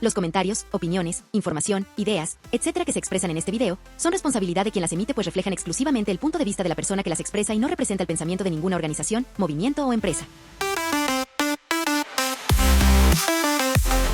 Los comentarios, opiniones, información, ideas, etcétera que se expresan en este video son responsabilidad de quien las emite, pues reflejan exclusivamente el punto de vista de la persona que las expresa y no representa el pensamiento de ninguna organización, movimiento o empresa.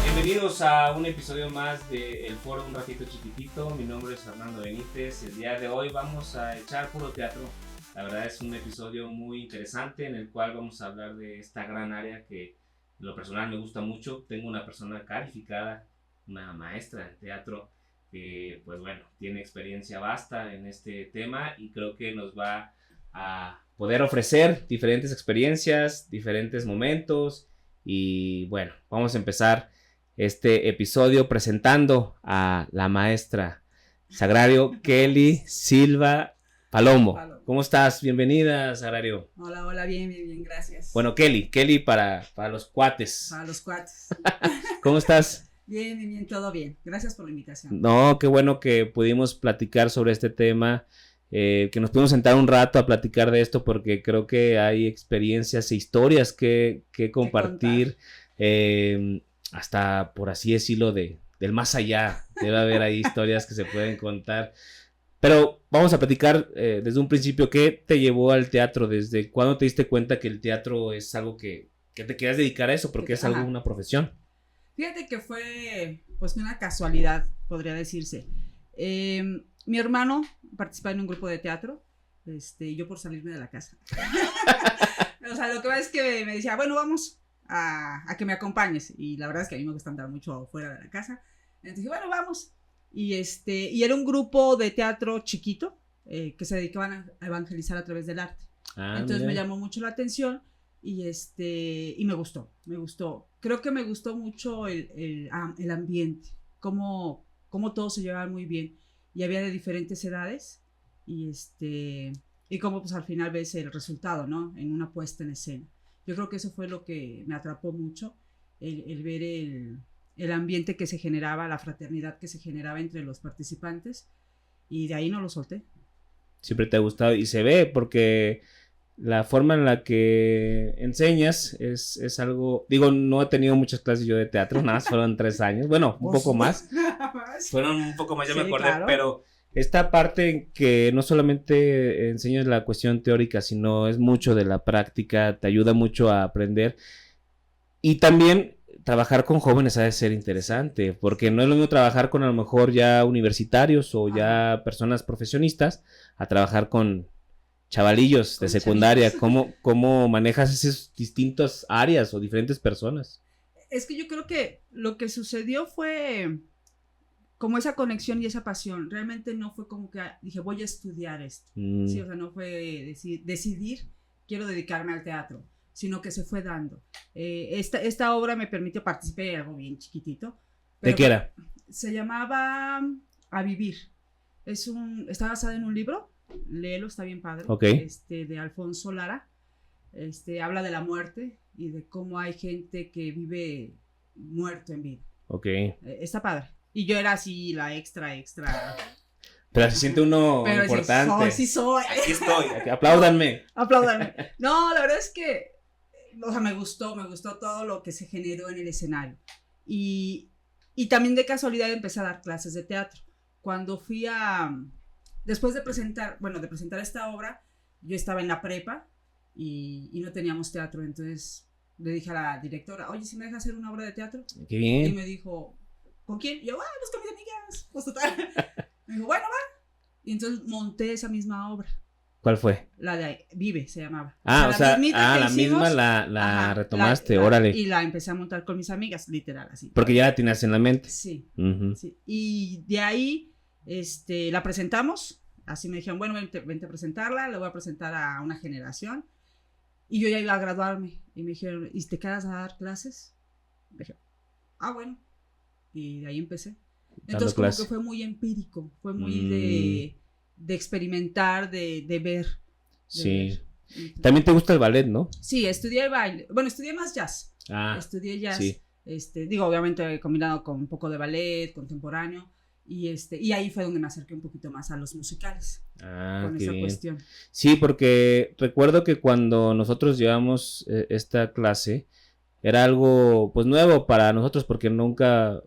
Bienvenidos a un episodio más de El Foro Un Ratito Chiquitito. Mi nombre es Fernando Benítez. El día de hoy vamos a echar puro teatro. La verdad es un episodio muy interesante en el cual vamos a hablar de esta gran área que en lo personal me gusta mucho. Tengo una persona calificada, una maestra de teatro que pues bueno, tiene experiencia vasta en este tema y creo que nos va a poder ofrecer diferentes experiencias, diferentes momentos y bueno, vamos a empezar este episodio presentando a la maestra Sagrario Kelly Silva Palomo. ¿Cómo estás? Bienvenida, Sagrario. Hola, bien, gracias. Bueno, Kelly para los cuates. Para los cuates. ¿Cómo estás? Bien, todo bien. Gracias por la invitación. No, qué bueno que pudimos platicar sobre este tema, que nos pudimos sentar un rato a platicar de esto porque creo que hay experiencias e historias que compartir, hasta por así decirlo del más allá. Debe haber ahí historias que se pueden contar. Pero vamos a platicar desde un principio. ¿Qué te llevó al teatro? ¿Desde cuándo te diste cuenta que el teatro es algo que te quieras dedicar a eso? Porque es algo, una profesión. Fíjate que fue pues una casualidad, podría decirse. Mi hermano participaba en un grupo de teatro, yo por salirme de la casa. O sea, lo que pasa es que me decía, bueno, vamos a que me acompañes. Y la verdad es que a mí me gusta andar mucho fuera de la casa. Entonces dije, bueno, vamos. Y era un grupo de teatro chiquito que se dedicaban a evangelizar a través del arte. Entonces me llamó mucho la atención y me gustó. Creo que me gustó mucho el ambiente, cómo todos se llevaban muy bien y había de diferentes edades y cómo pues al final ves el resultado, ¿no? En una puesta en escena. Yo creo que eso fue lo que me atrapó mucho, el ver el ambiente que se generaba, la fraternidad que se generaba entre los participantes y de ahí no lo solté. Siempre te ha gustado y se ve porque la forma en la que enseñas es algo, digo, no he tenido muchas clases yo de teatro, nada más fueron 3 años, bueno, un poco más, fueron un poco más, ya sí, me acordé, claro. Pero esta parte que no solamente enseñas la cuestión teórica, sino es mucho de la práctica, te ayuda mucho a aprender y también trabajar con jóvenes ha de ser interesante, porque no es lo mismo trabajar con a lo mejor ya universitarios o ya personas profesionistas, a trabajar con chavalillos de secundaria. ¿Cómo manejas esas distintas áreas o diferentes personas? Es que yo creo que lo que sucedió fue como esa conexión y esa pasión. Realmente no fue como que dije, voy a estudiar esto. Sí, o sea, no fue decidir, quiero dedicarme al teatro, sino que se fue dando. Esta obra me permitió participar en algo bien chiquitito. ¿De qué era? Se llamaba A Vivir. Está basada en un libro, léelo, está bien padre. Okay. De Alfonso Lara. Habla de la muerte y de cómo hay gente que vive muerto en vida. Okay. Está padre. Y yo era así la extra. Pero se siente uno importante. Sí soy. Aquí estoy. Apláudanme. No, la verdad es que o sea, me gustó todo lo que se generó en el escenario. Y también de casualidad empecé a dar clases de teatro. Cuando fui después de presentar esta obra, yo estaba en la prepa y no teníamos teatro. Entonces le dije a la directora, oye, ¿si me dejas hacer una obra de teatro? Qué bien. Y me dijo, ¿con quién? Y yo, pues con mis amigas. Pues total. Me dijo, bueno, va. Y entonces monté esa misma obra. ¿Cuál fue? La de Vive se llamaba. La misma la retomaste, órale. Y la empecé a montar con mis amigas, literal, así. Porque ya la tenías en la mente. Sí, uh-huh. Sí. Y de ahí, la presentamos, así me dijeron, bueno, vente a presentarla, la voy a presentar a una generación. Y yo ya iba a graduarme, y me dijeron, ¿y te quedas a dar clases? Me dije, bueno. Y de ahí empecé. Entonces como que fue muy empírico, fue muy de experimentar, de ver. Sí. También te gusta el ballet, ¿no? Sí, estudié baile. Bueno, estudié más jazz. Estudié jazz. Sí. Obviamente combinado con un poco de ballet contemporáneo. Y ahí fue donde me acerqué un poquito más a los musicales. Con esa bien. Cuestión. Sí, porque recuerdo que cuando nosotros llevamos esta clase, era algo pues nuevo para nosotros porque nunca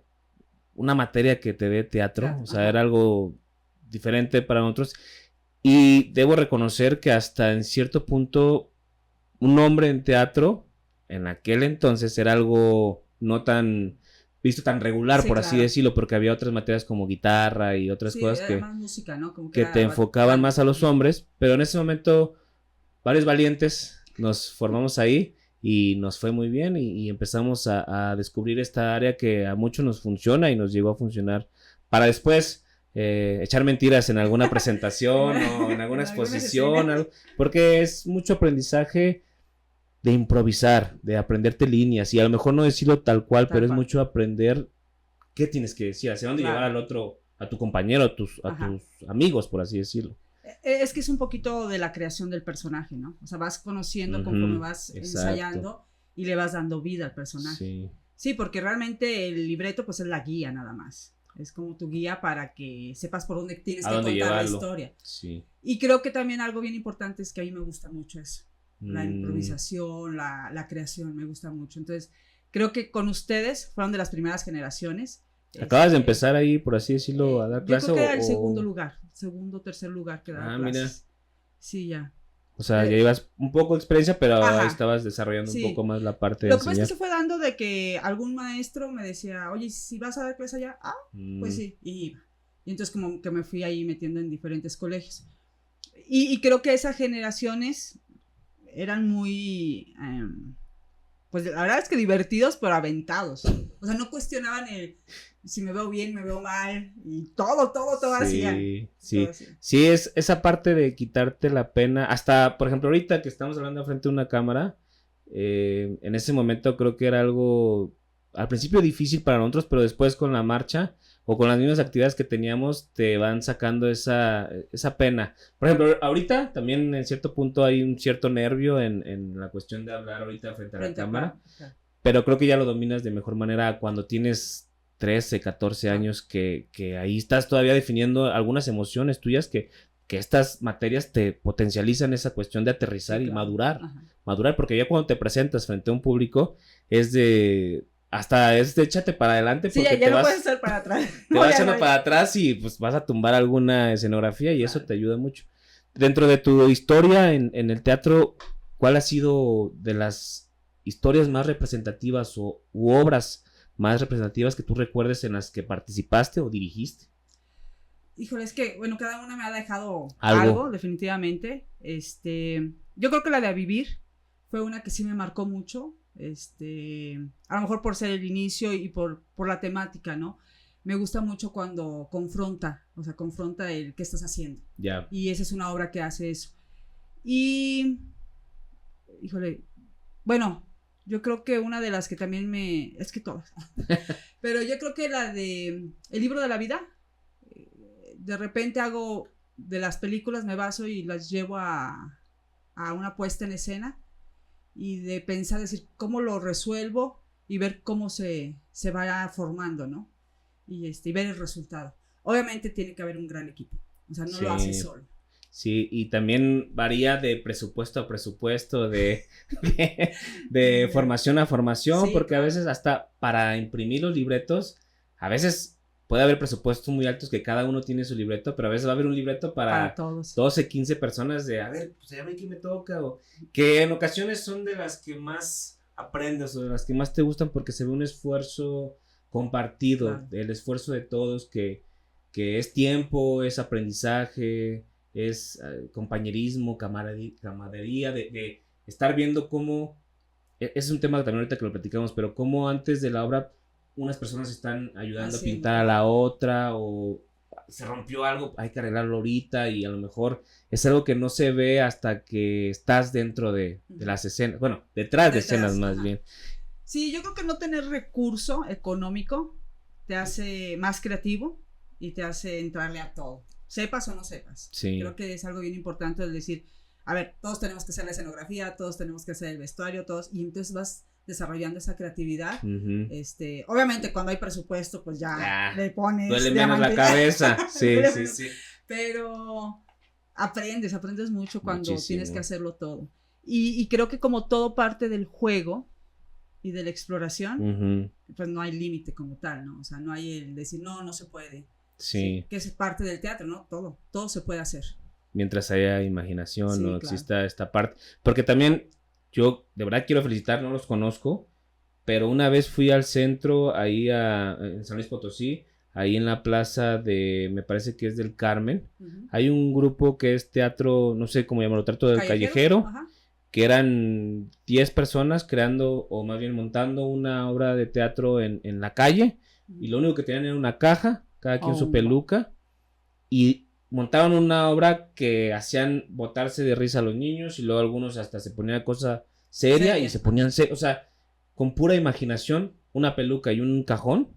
una materia que te dé teatro, Claro, o sea, ajá. era algo diferente para nosotros. Y debo reconocer que hasta en cierto punto un hombre en teatro en aquel entonces era algo no tan visto tan regular, Sí, por así claro. decirlo, porque había otras materias como guitarra y otras Sí, cosas era más música, ¿no? Como que era te enfocaban canto. más a los hombres, pero en ese momento varios valientes nos formamos ahí y nos fue muy bien y empezamos a descubrir esta área que a muchos nos funciona y nos llegó a funcionar para después echar mentiras en alguna presentación o en alguna En algunas exposición, escenas. porque es mucho aprendizaje de improvisar, de aprenderte líneas y a lo mejor no decirlo tal cual, Tal pero es cual. mucho aprender qué tienes que decir, hacia dónde Claro. llevar al otro, a tu compañero, a Ajá. tus amigos, por así decirlo. Es que es un poquito de la creación del personaje, ¿no? O sea, vas conociendo conforme vas Exacto. ensayando y le vas dando vida al personaje. Sí. Sí, porque realmente el libreto pues es la guía nada más. Es como tu guía para que sepas por dónde tienes A que dónde contar llevarlo. la historia. Sí. Y creo que también algo bien importante es que a mí me gusta mucho eso. La Mm. improvisación, la creación, me gusta mucho. Entonces, creo que con ustedes fueron de las primeras generaciones. ¿Acabas de Este, empezar ahí, por así decirlo, a dar yo clase? creo que era el o- segundo lugar, segundo, tercer lugar que daba Ah, mira. clases. Sí, ya. O sea, ya Eh, llevas un poco de experiencia, pero Ajá. ahí estabas desarrollando Sí. un poco más la parte de Lo que pasa es que enseñar. se fue dando de que algún maestro me decía, oye, si vas a dar clase allá, pues Mm. sí, y iba. Y entonces como que me fui ahí metiendo en diferentes colegios. Y creo que esas generaciones eran muy, pues la verdad es que divertidos, pero aventados. O sea, no cuestionaban el si me veo bien, me veo mal, y todo hacían. Sí, Todo hacían. sí, es esa parte de quitarte la pena. Hasta, por ejemplo, ahorita que estamos hablando frente a una cámara, en ese momento creo que era algo al principio difícil para nosotros, pero después con la marcha o con las mismas actividades que teníamos te van sacando esa pena. Por ejemplo, ahorita también en cierto punto hay un cierto nervio en la cuestión de hablar ahorita frente a la Frente a cámara, claro. pero creo que ya lo dominas de mejor manera cuando tienes 13, 14 años que ahí estás todavía definiendo algunas emociones tuyas que estas materias te potencializan esa cuestión de aterrizar Sí, y claro. madurar. Ajá. Madurar, porque ya cuando te presentas frente a un público es de échate para adelante Sí, porque ya te no vas, puedes estar para atrás. te No, vas ya echando no, para atrás y pues vas a tumbar alguna escenografía y eso Claro. te ayuda mucho. Dentro de tu historia en el teatro, ¿cuál ha sido de las historias más representativas u obras más representativas que tú recuerdes en las que participaste o dirigiste? Híjole, es que, bueno, cada una me ha dejado Algo. algo definitivamente. Yo creo que la de A Vivir fue una que sí me marcó mucho. A lo mejor por ser el inicio y por la temática, ¿no? Me gusta mucho cuando confronta el qué estás haciendo. Ya. Y esa es una obra que hace eso. Y, híjole, bueno, yo creo que una de las que también es que todas, pero yo creo que la de El libro de la vida, de repente hago de las películas, me baso y las llevo a una puesta en escena y de pensar, decir, cómo lo resuelvo y ver cómo se va formando, ¿no? Y ver el resultado. Obviamente tiene que haber un gran equipo, o sea, no Sí. lo haces solo. Sí, y también varía de presupuesto a presupuesto, de formación a formación, Sí, porque a claro. veces hasta para imprimir los libretos, a veces puede haber presupuestos muy altos que cada uno tiene su libreto, pero a veces va a haber un libreto para todos. 12, 15 personas de, a ver, pues a ver quién me toca, o que en ocasiones son de las que más aprendes o de las que más te gustan porque se ve un esfuerzo compartido, Claro. el esfuerzo de todos que es tiempo, es aprendizaje, es compañerismo, camaradería, de estar viendo cómo, es un tema también ahorita que lo platicamos, pero cómo antes de la obra unas personas están ayudando a pintar a la otra o se rompió algo, hay que arreglarlo ahorita y a lo mejor es algo que no se ve hasta que estás dentro de las escenas, bueno, detrás de escenas más ajá. bien. Sí, yo creo que no tener recurso económico te hace más creativo y te hace entrarle a todo, sepas o no sepas. Sí. Creo que es algo bien importante el decir, a ver, todos tenemos que hacer la escenografía, todos tenemos que hacer el vestuario, todos, y entonces vas desarrollando esa creatividad. Ujú. Obviamente cuando hay presupuesto, pues ya le pones duele menos la diamante. cabeza. Sí, Duele sí, menos. sí. Pero aprendes mucho cuando Muchísimo. tienes que hacerlo todo. Y creo que como todo parte del juego, y de la exploración, pues no hay límite como tal, ¿no? O sea, no hay el decir, no se puede. Sí. Que es parte del teatro, ¿no? Todo se puede hacer. Mientras haya imaginación, Sí, no claro. exista esta parte. Porque también yo de verdad quiero felicitar, no los conozco, pero una vez fui al centro, ahí en San Luis Potosí, ahí en la plaza me parece que es del Carmen, hay un grupo que es teatro, no sé cómo llamarlo, teatro del callejero, que eran 10 personas creando, o más bien montando una obra de teatro en la calle, y lo único que tenían era una caja, cada quien su peluca, y montaban una obra que hacían botarse de risa a los niños, y luego algunos hasta se ponían cosa seria y se ponían, o sea, con pura imaginación, una peluca y un cajón,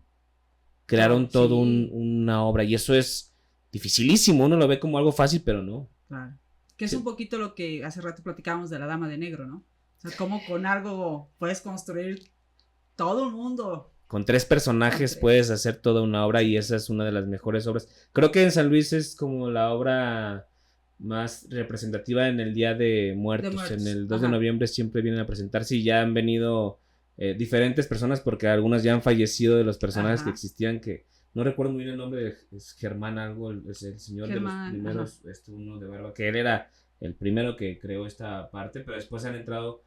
crearon todo una obra, y eso es dificilísimo, uno lo ve como algo fácil, pero no. Claro. Que es un poquito lo que hace rato platicábamos de la Dama de Negro, ¿no? O sea, cómo con algo puedes construir todo un mundo. Con 3 personajes puedes hacer toda una obra, y esa es una de las mejores obras. Creo que en San Luis es como la obra más representativa en el Día de Muertos. En el 2 de noviembre siempre vienen a presentarse, y ya han venido diferentes personas, porque algunas ya han fallecido de los personajes que existían, que no recuerdo muy bien el nombre, es Germán algo, es el señor Germán, de los primeros, uno de barba, que él era el primero que creó esta parte, pero después han entrado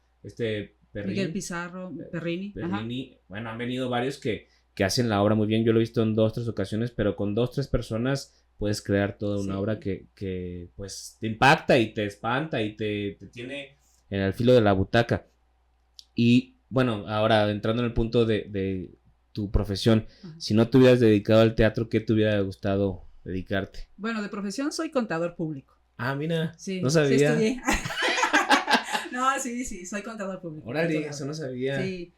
Perrini, Miguel Pizarro, Perrini. Bueno, han venido varios que hacen la obra muy bien. Yo lo he visto en 2-3 ocasiones, pero con 2-3 personas puedes crear toda una obra que pues te impacta y te espanta y te tiene en el filo de la butaca. Y bueno, ahora entrando en el punto de tu profesión, si no te hubieras dedicado al teatro, ¿qué te hubiera gustado dedicarte? Bueno, de profesión soy contador público. Ah, mira, sí, no sabía. Sí estudié. No, sí, soy contador público. Órale, eso no sabía. Sí,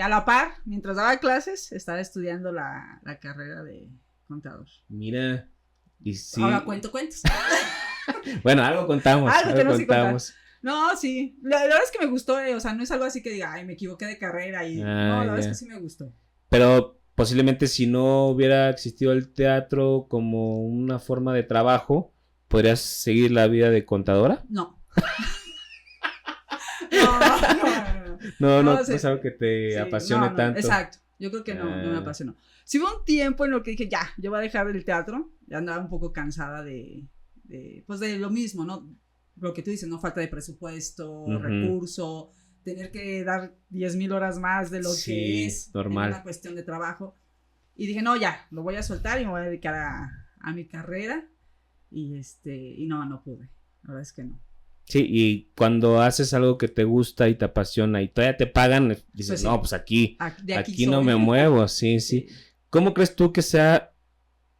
a la par, mientras daba clases, estaba estudiando la carrera de contador. Mira, y sí. Ahora cuento cuentos. Bueno, algo contamos. Algo contamos. No, sí, la verdad es que me gustó, o sea, no es algo así que diga, ay, me equivoqué de carrera y... no, la verdad es que sí me gustó. Pero posiblemente si no hubiera existido el teatro como una forma de trabajo, ¿podrías seguir la vida de contadora? No. No es algo que te apasione tanto. Exacto, yo creo que no me apasionó. Sí hubo un tiempo en lo que dije, ya, yo voy a dejar el teatro, ya andaba un poco cansada de lo mismo, ¿no? Lo que tú dices, ¿no? Falta de presupuesto, recurso, tener que dar 10,000 horas más de lo que es normal. En una cuestión de trabajo. Y dije, no, ya, lo voy a soltar y me voy a dedicar a mi carrera. Y no pude, la verdad es que no. Sí, y cuando haces algo que te gusta y te apasiona y todavía te pagan, dices, pues sí. No, pues aquí no me muevo, sí. ¿Cómo crees tú que sea,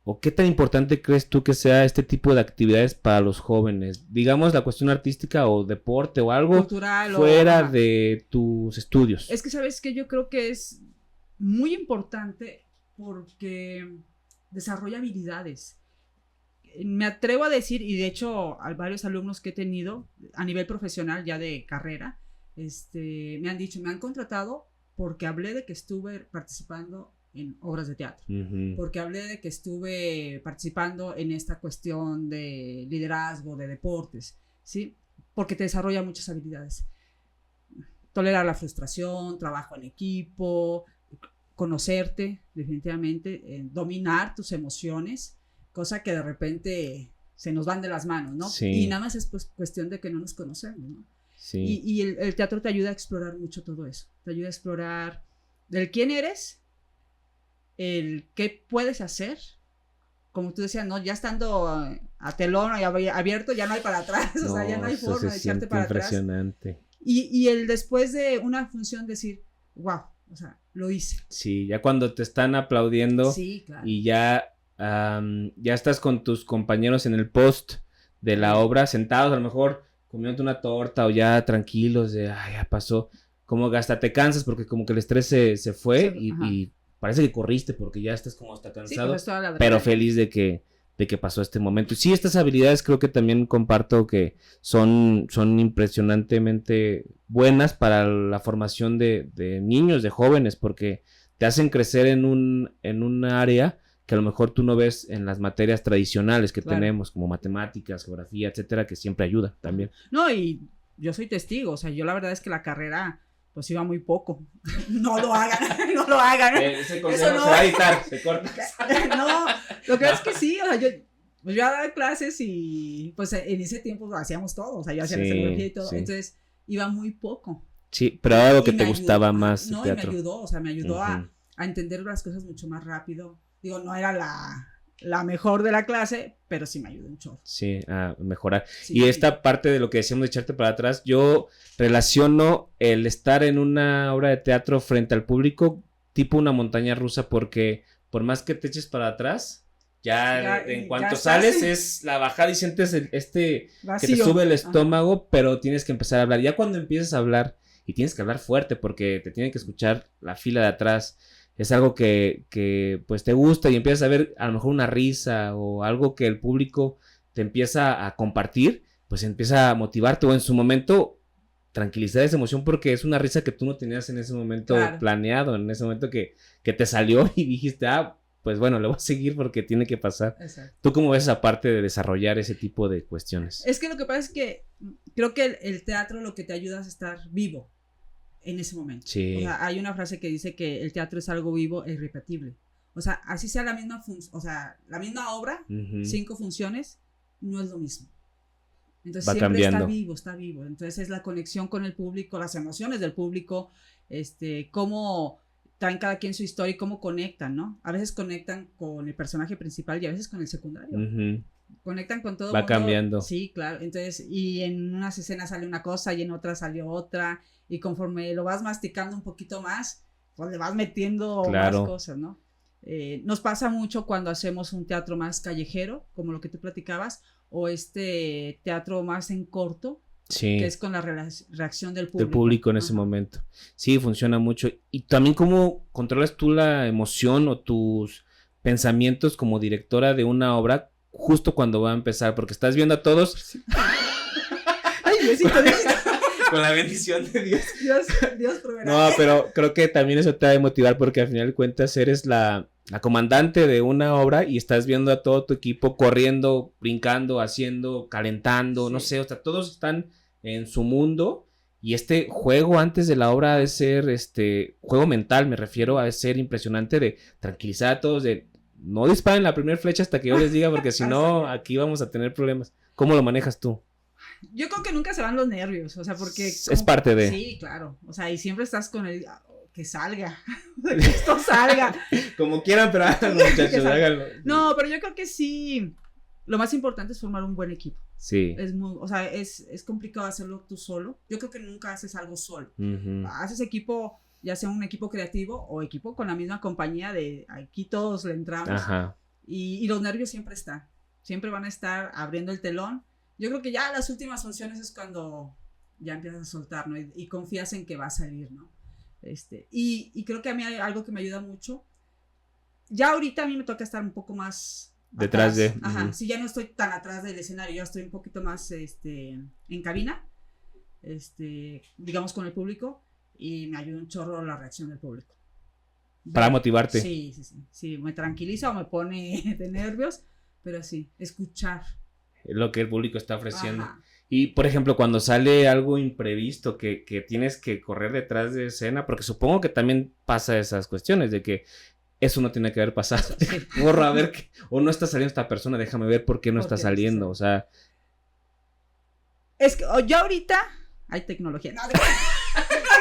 o qué tan importante crees tú que sea este tipo de actividades para los jóvenes? Digamos la cuestión artística o deporte o algo cultural fuera de tus estudios. Es que sabes que yo creo que es muy importante porque desarrolla habilidades. Me atrevo a decir, y de hecho a varios alumnos que he tenido a nivel profesional ya de carrera, me han dicho, me han contratado porque hablé de que estuve participando en obras de teatro, porque hablé de que estuve participando en esta cuestión de liderazgo, de deportes, ¿sí? Porque te desarrolla muchas habilidades. Tolerar la frustración, trabajo en equipo, conocerte definitivamente, dominar tus emociones, cosa que de repente se nos van de las manos, ¿no? Sí. Y nada más es pues cuestión de que no nos conocemos, ¿no? Sí. Y el teatro te ayuda a explorar mucho todo eso, te ayuda a explorar el quién eres, el qué puedes hacer, como tú decías, ¿no? Ya estando a telón abierto, ya no hay para atrás, o sea, ya no hay forma de echarte para atrás. Impresionante. Y el después de una función decir, wow, o sea, lo hice. Sí, ya cuando te están aplaudiendo, sí, claro. Y ya estás con tus compañeros en el post de la obra, sentados a lo mejor comiendo una torta o ya tranquilos de, ya pasó, como que hasta te cansas porque como que el estrés se fue y parece que corriste porque ya estás como hasta cansado, sí, pero feliz de que pasó este momento. Y sí, estas habilidades creo que también comparto que son impresionantemente buenas para la formación de niños, de jóvenes, porque te hacen crecer en un área que a lo mejor tú no ves en las materias tradicionales que tenemos, como matemáticas, geografía, etcétera, que siempre ayuda también. No, y yo soy testigo, o sea, yo la verdad es que la carrera pues iba muy poco. No lo hagan, no lo hagan. Ese consejo Eso no. se va a editar, se corta. No, lo que es que sí, o sea, yo daba clases y pues en ese tiempo lo hacíamos todo, o sea, yo hacía la escenografía y todo, sí. Entonces iba muy poco. Sí, pero era algo que Y te me gustaba ayudó, más el no, teatro. y me ayudó, o sea, me ayudó a Ujú. entender las cosas mucho más rápido. Digo, no era la mejor de la clase, pero sí me ayudó un chorro. Sí, a mejorar. Sí. Y esta parte de lo que decíamos de echarte para atrás, yo relaciono el estar en una obra de teatro frente al público tipo una montaña rusa, porque por más que te eches para atrás, ya en cuanto ya sales estás. es la bajada y sientes que te Vacío. sube el Ajá. estómago, pero tienes que empezar a hablar. Ya cuando empiezas a hablar, y tienes que hablar fuerte porque te tienen que escuchar la fila de atrás, es algo que pues te gusta y empiezas a ver a lo mejor una risa o algo que el público te empieza a compartir, pues empieza a motivarte o en su momento tranquilizar esa emoción porque es una risa que tú no tenías en ese momento Claro. planeado, en ese momento que te salió y dijiste, pues bueno, le voy a seguir porque tiene que pasar. Exacto. ¿Tú cómo ves esa parte de desarrollar ese tipo de cuestiones? Es que lo que pasa es que creo que el teatro lo que te ayuda es a estar vivo en ese momento. Sí. O sea, hay una frase que dice que el teatro es algo vivo e irrepetible. O sea, así sea la misma la misma obra, Ujú. 5 funciones, no es lo mismo. Entonces Va siempre cambiando. está vivo. Entonces es la conexión con el público, las emociones del público, cómo traen cada quien su historia y cómo conectan, ¿no? A veces conectan con el personaje principal y a veces con el secundario. Ujú. Conectan con todo Va mundo. cambiando. Sí, claro. Entonces, y en unas escenas sale una cosa y en otras salió otra. Y conforme lo vas masticando un poquito más, pues le vas metiendo Claro. más cosas, ¿no? Nos pasa mucho cuando hacemos un teatro más callejero, como lo que tú platicabas, o teatro más en corto, Sí. que es con la reacción del público. Del público en ese Ajá. momento. Sí, funciona mucho. Y también cómo controlas tú la emoción o tus pensamientos como directora de una obra justo cuando va a empezar, porque estás viendo a todos Ay, Diosito, Diosito. con la bendición de Dios. Dios proveerá. No, pero creo que también eso te ha de motivar porque al final de cuentas eres la comandante de una obra y estás viendo a todo tu equipo corriendo, brincando, haciendo, calentando, Sí. no sé, o sea, todos están en su mundo y este juego antes de la obra ha de ser, juego mental me refiero, ha de ser impresionante de tranquilizar a todos, de no disparen la primera flecha hasta que yo les diga porque si no, aquí vamos a tener problemas. ¿Cómo lo manejas tú? Yo creo que nunca se van los nervios, o sea, porque... Es parte de... Sí, claro, o sea, y siempre estás con el... que salga, que esto salga. Como quieran, pero háganlo, muchachos, Que salga. háganlo. No, pero yo creo que sí, lo más importante es formar un buen equipo. Sí. O sea, es complicado hacerlo tú solo. Yo creo que nunca haces algo solo. Ujú. Haces equipo, ya sea un equipo creativo o equipo con la misma compañía de aquí todos le entramos. Ajá. Y los nervios siempre están. Siempre van a estar abriendo el telón. Yo creo que ya las últimas funciones es cuando ya empiezas a soltar, ¿no? Y confías en que va a salir, ¿no? Y creo que a mí hay algo que me ayuda mucho. Ya ahorita a mí me toca estar un poco más Detrás atrás. de... Ajá, ujú. sí, ya no estoy tan atrás del escenario, ya estoy un poquito más en cabina, digamos con el público, y me ayuda un chorro la reacción del público. Para motivarte. Sí, me tranquiliza o me pone de nervios, pero sí, escuchar. Lo que el público está ofreciendo. Ajá. Y, por ejemplo, cuando sale algo imprevisto que tienes que correr detrás de escena, porque supongo que también pasa esas cuestiones de que eso no tiene que haber pasado. Sí. Borra, a ver, o no está saliendo esta persona, déjame ver por qué no ¿Por está qué no está saliendo. O sea, Es que yo ahorita hay tecnología. No,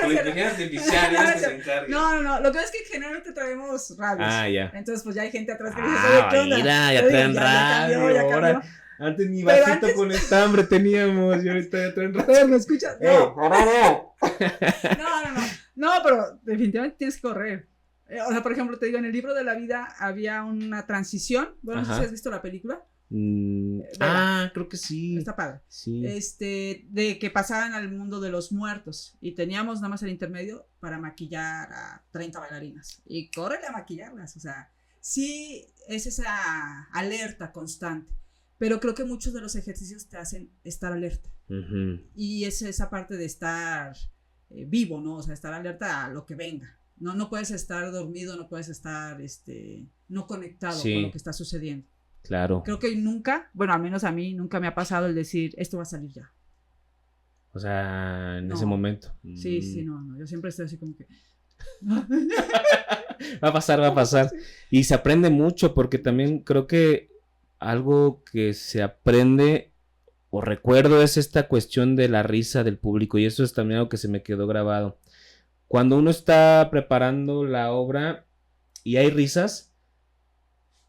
Con inteligencia artificial, es que se encarga. no. Lo que es que generalmente traemos radios. ya. Entonces, pues ya hay gente atrás que dice, oye, ¿qué onda? mira, ya Oye, traen ya radio. cambió, ya Ahora, cambió. antes ni Pero vasito antes- con estambre teníamos y ahorita ya traen radio. Pero, ¿me escuchas? No, no. no, pero definitivamente tienes que correr. O sea, por ejemplo, te digo, en el libro de la vida había una transición. Bueno, no sé Ajá. si has visto la película. Creo que sí. Está padre. Sí. De que pasaban al mundo de los muertos y teníamos nada más el intermedio para maquillar a 30 bailarinas y córrele a maquillarlas, o sea, sí es esa alerta constante, pero creo que muchos de los ejercicios te hacen estar alerta Ujú. y es esa parte de estar vivo, ¿no? O sea, estar alerta a lo que venga. No puedes estar dormido, no puedes estar no conectado Sí. con lo que está sucediendo. Claro. Creo que nunca, bueno, al menos a mí nunca me ha pasado el decir, esto va a salir ya. O sea, en No. ese momento. Sí, no, yo siempre estoy así como que... Va a pasar. Y se aprende mucho porque también creo que algo que se aprende o recuerdo es esta cuestión de la risa del público y eso es también algo que se me quedó grabado. Cuando uno está preparando la obra y hay risas,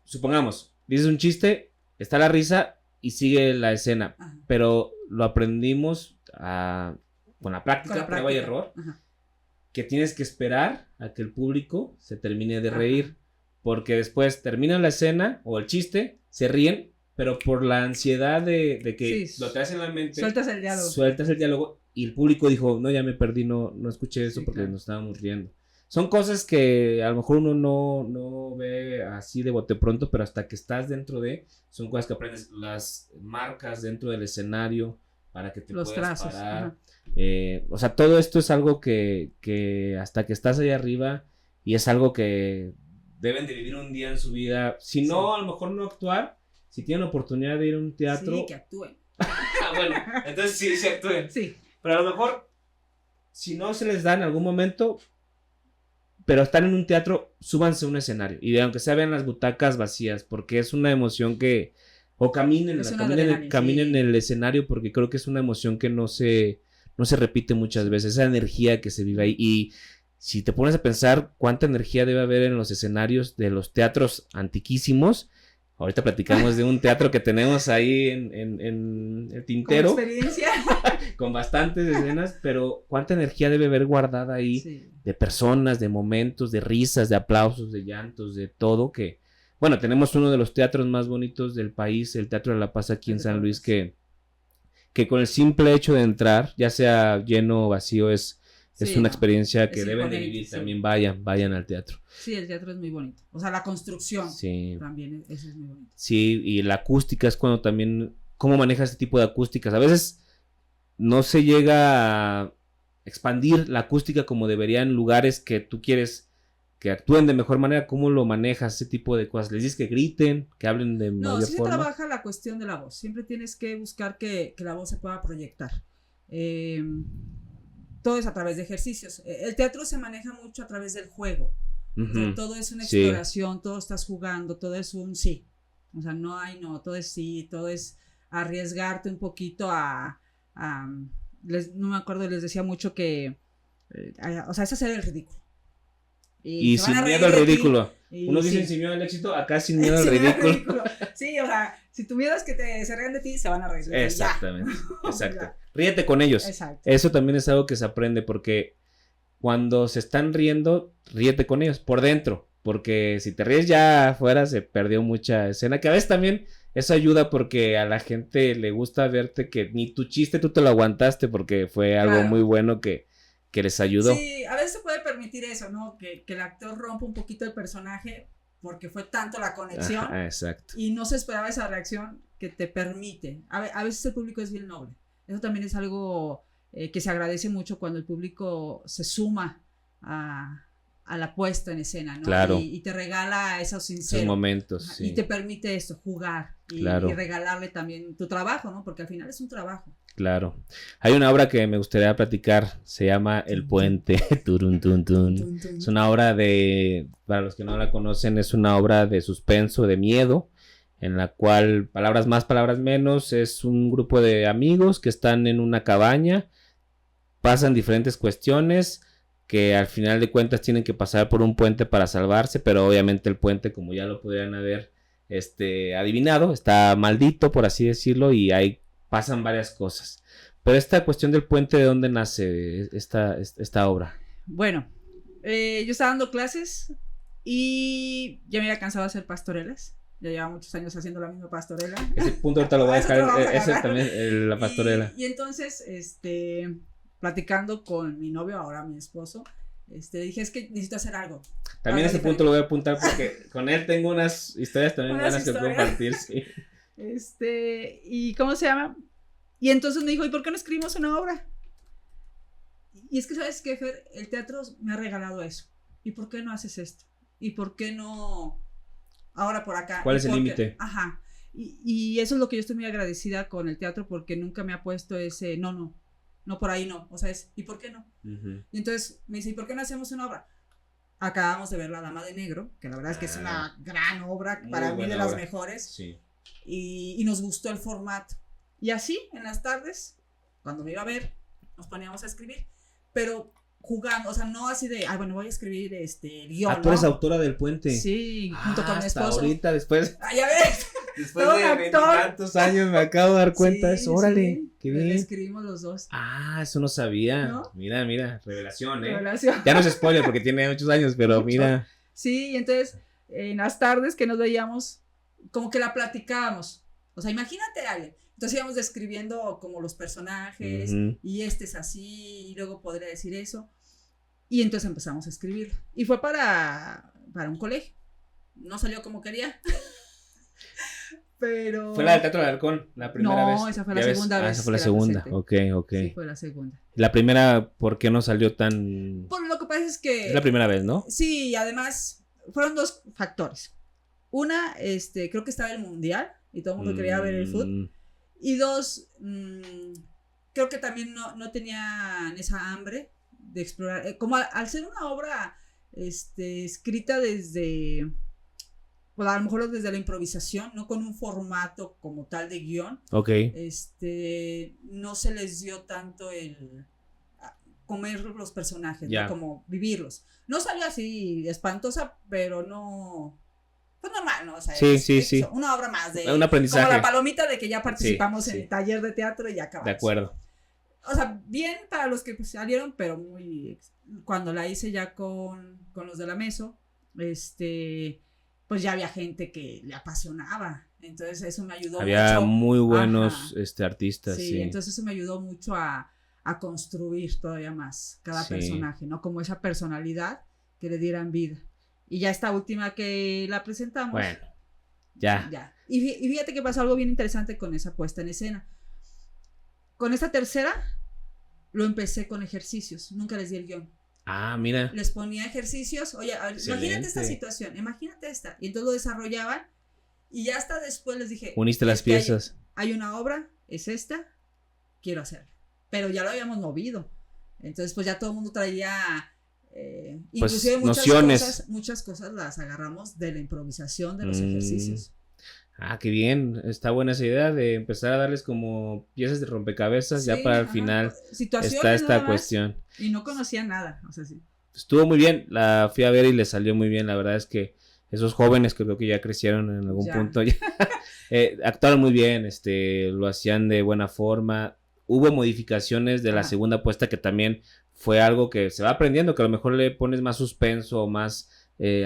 supongamos, dices un chiste, está la risa y sigue la escena, Ajá. pero lo aprendimos con la práctica, Con la prueba y práctica. error, Ajá. que tienes que esperar a que el público se termine de Ajá. reír, porque después termina la escena o el chiste, se ríen, pero por la ansiedad de que Sí, lo traes en la mente, Sueltas el diálogo. sueltas el diálogo y el público dijo, no, ya me perdí, no escuché eso Sí, porque claro. nos estábamos riendo. Son cosas que a lo mejor uno no ve así de bote pronto, pero hasta que estás dentro son cosas que aprendes, las marcas dentro del escenario para que te Los puedas trazos. parar. Ajá. O sea, todo esto es algo que hasta que estás allá arriba y es algo que deben de vivir un día en su vida. Si no, Sí. a lo mejor no actuar. Si tienen oportunidad de ir a un teatro. Sí, que actúen. Bueno, entonces sí actúen. Sí. Pero a lo mejor, si no se les da en algún momento, pero están en un teatro, súbanse a un escenario. Y aunque sea vean las butacas vacías, porque es una emoción que. O caminen, Es una adrenalina, caminen sí. en el escenario, porque creo que es una emoción que no se repite muchas veces. Esa energía que se vive ahí. Y si te pones a pensar cuánta energía debe haber en los escenarios de los teatros antiquísimos. Ahorita platicamos de un teatro que tenemos ahí en el Con tintero, experiencia. con bastantes escenas, pero cuánta energía debe haber guardada ahí Sí. de personas, de momentos, de risas, de aplausos, de llantos, de todo que... Bueno, tenemos uno de los teatros más bonitos del país, el Teatro de la Paz aquí en San Luis, que con el simple hecho de entrar, ya sea lleno o vacío, es Sí, una no, experiencia que es deben de imponente, vivir. sí. También vayan al teatro. Sí, el teatro es muy bonito. O sea, la construcción Sí. también, eso es muy bonito. Sí, y la acústica es cuando también, ¿cómo manejas este tipo de acústicas? A veces no se llega a expandir la acústica como debería en lugares que tú quieres que actúen de mejor manera. ¿Cómo lo manejas ese tipo de cosas? ¿Les dices que griten, que hablen de No, mayor sí se forma? trabaja la cuestión de la voz. Siempre tienes que buscar que la voz se pueda proyectar. Todo es a través de ejercicios. El teatro se maneja mucho a través del juego. O sea, Ujú. todo es una Sí. exploración, todo estás jugando, todo es un sí. O sea, no hay no, todo es sí, todo es arriesgarte un poquito no me acuerdo, les decía mucho que, o sea, es hacer el ridículo. Y se van sin a reír miedo al de ti, ridículo. y Unos dicen sí. sin miedo al éxito, acá sin miedo al Sin miedo al ridículo. Sí, o sea, si tu miedo es que se rían de ti, se van a reír de ti. ya. Exactamente, exacto. Ya. Ríete con ellos. Exacto. Eso también es algo que se aprende porque cuando se están riendo, ríete con ellos por dentro. Porque si te ríes ya afuera se perdió mucha escena. Que a veces también eso ayuda porque a la gente le gusta verte que ni tu chiste tú te lo aguantaste porque fue algo Claro. muy bueno que les ayudó. Sí, a veces se puede permitir eso, ¿no? Que el actor rompa un poquito el personaje porque fue tanto la conexión Ajá, exacto. y no se esperaba esa reacción que te permite. A veces el público es bien noble. Eso también es algo que se agradece mucho cuando el público se suma a la puesta en escena, ¿no? Claro. Y te regala esos Esos sinceros. momentos, Ajá, sí. Y te permite esto, jugar Claro. y regalarle también tu trabajo, ¿no? Porque al final es un trabajo. Claro. Hay una obra que me gustaría platicar, se llama El Puente. Turun, tun, tun. Es una obra para los que no la conocen, es una obra de suspenso, de miedo, en la cual, palabras más, palabras menos, es un grupo de amigos que están en una cabaña, pasan diferentes cuestiones, que al final de cuentas tienen que pasar por un puente para salvarse, pero obviamente el puente, como ya lo podrían haber adivinado, está maldito, por así decirlo, y ahí pasan varias cosas. Pero esta cuestión del puente, ¿de dónde nace esta obra? Bueno, yo estaba dando clases y ya me había cansado de hacer pastorelas. Ya llevaba muchos años haciendo la misma pastorela. Ese punto ahorita lo voy a Eso te lo dejar, vamos a ese agarrar. también, la pastorela. Y entonces, platicando con mi novio, ahora mi esposo, dije, es que necesito hacer algo. También ese punto lo voy a apuntar porque con él tengo unas historias también Unas buenas que historias. compartir, sí. ¿Y cómo se llama? Y entonces me dijo, ¿y por qué no escribimos una obra? Y es que, ¿sabes qué, Fer? El teatro me ha regalado eso. ¿Y por qué no haces esto? ¿Y por qué no ahora por acá? ¿Cuál ¿Y es el por qué? límite? Ajá. Y eso es lo que yo estoy muy agradecida con el teatro porque nunca me ha puesto ese no. no por ahí no, o sea, ¿y por qué no? Y entonces me dice, ¿y por qué no hacemos una obra? Acabamos de ver La Dama de Negro, que la verdad es que es una gran obra, para mí de las mejores, sí. y nos gustó el formato. Y así, en las tardes, cuando me iba a ver, nos poníamos a escribir, pero jugando, o sea, no así de, bueno, voy a escribir guión, tú eres ¿no? autora del Puente. Sí, junto con mi hasta esposo. ahorita, después Ya ves. Después Todo de actor. veintitantos años me acabo de dar cuenta. Sí, Órale, sí, qué pues bien. escribimos los dos. Eso no sabía. ¿No? Mira, revelación, Revelación. Ya no es spoiler porque tiene muchos años, pero mira. Sí, y entonces, en las tardes que nos veíamos, como que la platicábamos. O sea, imagínate a alguien. Entonces íbamos describiendo como los personajes, y este es así, y luego podría decir eso. Y entonces empezamos a escribir. Y fue para un colegio. No salió como quería. Pero... Fue la del Teatro del Halcón, la primera vez. No, esa fue la segunda vez. Esa fue la que segunda, presenté. ok. Sí, fue la segunda. La primera, ¿por qué no salió tan...? Por lo que pasa es que... Es la primera vez, ¿no? Sí, y además fueron dos factores. Una, creo que estaba el mundial y todo el mundo quería ver el fútbol. Y dos, creo que también no tenían esa hambre de explorar. Como al ser una obra escrita desde, pues a lo mejor desde la improvisación, no con un formato como tal de guión. Ok. No se les dio tanto el comer los personajes, Ya. ¿no? Como vivirlos. No salió así espantosa, pero no... Pues normal, ¿no? O sea, Sí. una obra más de... Un aprendizaje. Como la palomita de que ya participamos Sí. en el taller de teatro y ya acabamos. De acuerdo. O sea, bien para los que pues, salieron, pero muy... Cuando la hice ya con los de la Meso, pues ya había gente que le apasionaba. Entonces eso me ayudó Había mucho. muy buenos Ajá. artistas, Sí, sí. entonces eso me ayudó mucho a construir todavía más cada personaje, ¿no? Como esa personalidad que le dieran vida. Y ya esta última que la presentamos. Bueno, ya. Y fíjate que pasó algo bien interesante con esa puesta en escena. Con esta tercera lo empecé con ejercicios, nunca les di el guión. Mira. Les ponía ejercicios, oye, imagínate esta situación, imagínate esta. Y entonces lo desarrollaban y ya hasta después les dije. Uniste las piezas. Hay una obra, es esta, quiero hacerla. Pero ya lo habíamos movido. Entonces pues ya todo el mundo traía... inclusive muchas cosas las agarramos de la improvisación de los ejercicios. Qué bien, está buena esa idea de empezar a darles como piezas de rompecabezas, ya para el final está esta cuestión. Y no conocía nada, o sea, sí. Estuvo muy bien, la fui a ver y le salió muy bien, la verdad es que esos jóvenes que creo que ya crecieron en algún punto, actuaron muy bien, lo hacían de buena forma. Hubo modificaciones de la segunda puesta que también fue algo que se va aprendiendo, que a lo mejor le pones más suspenso, más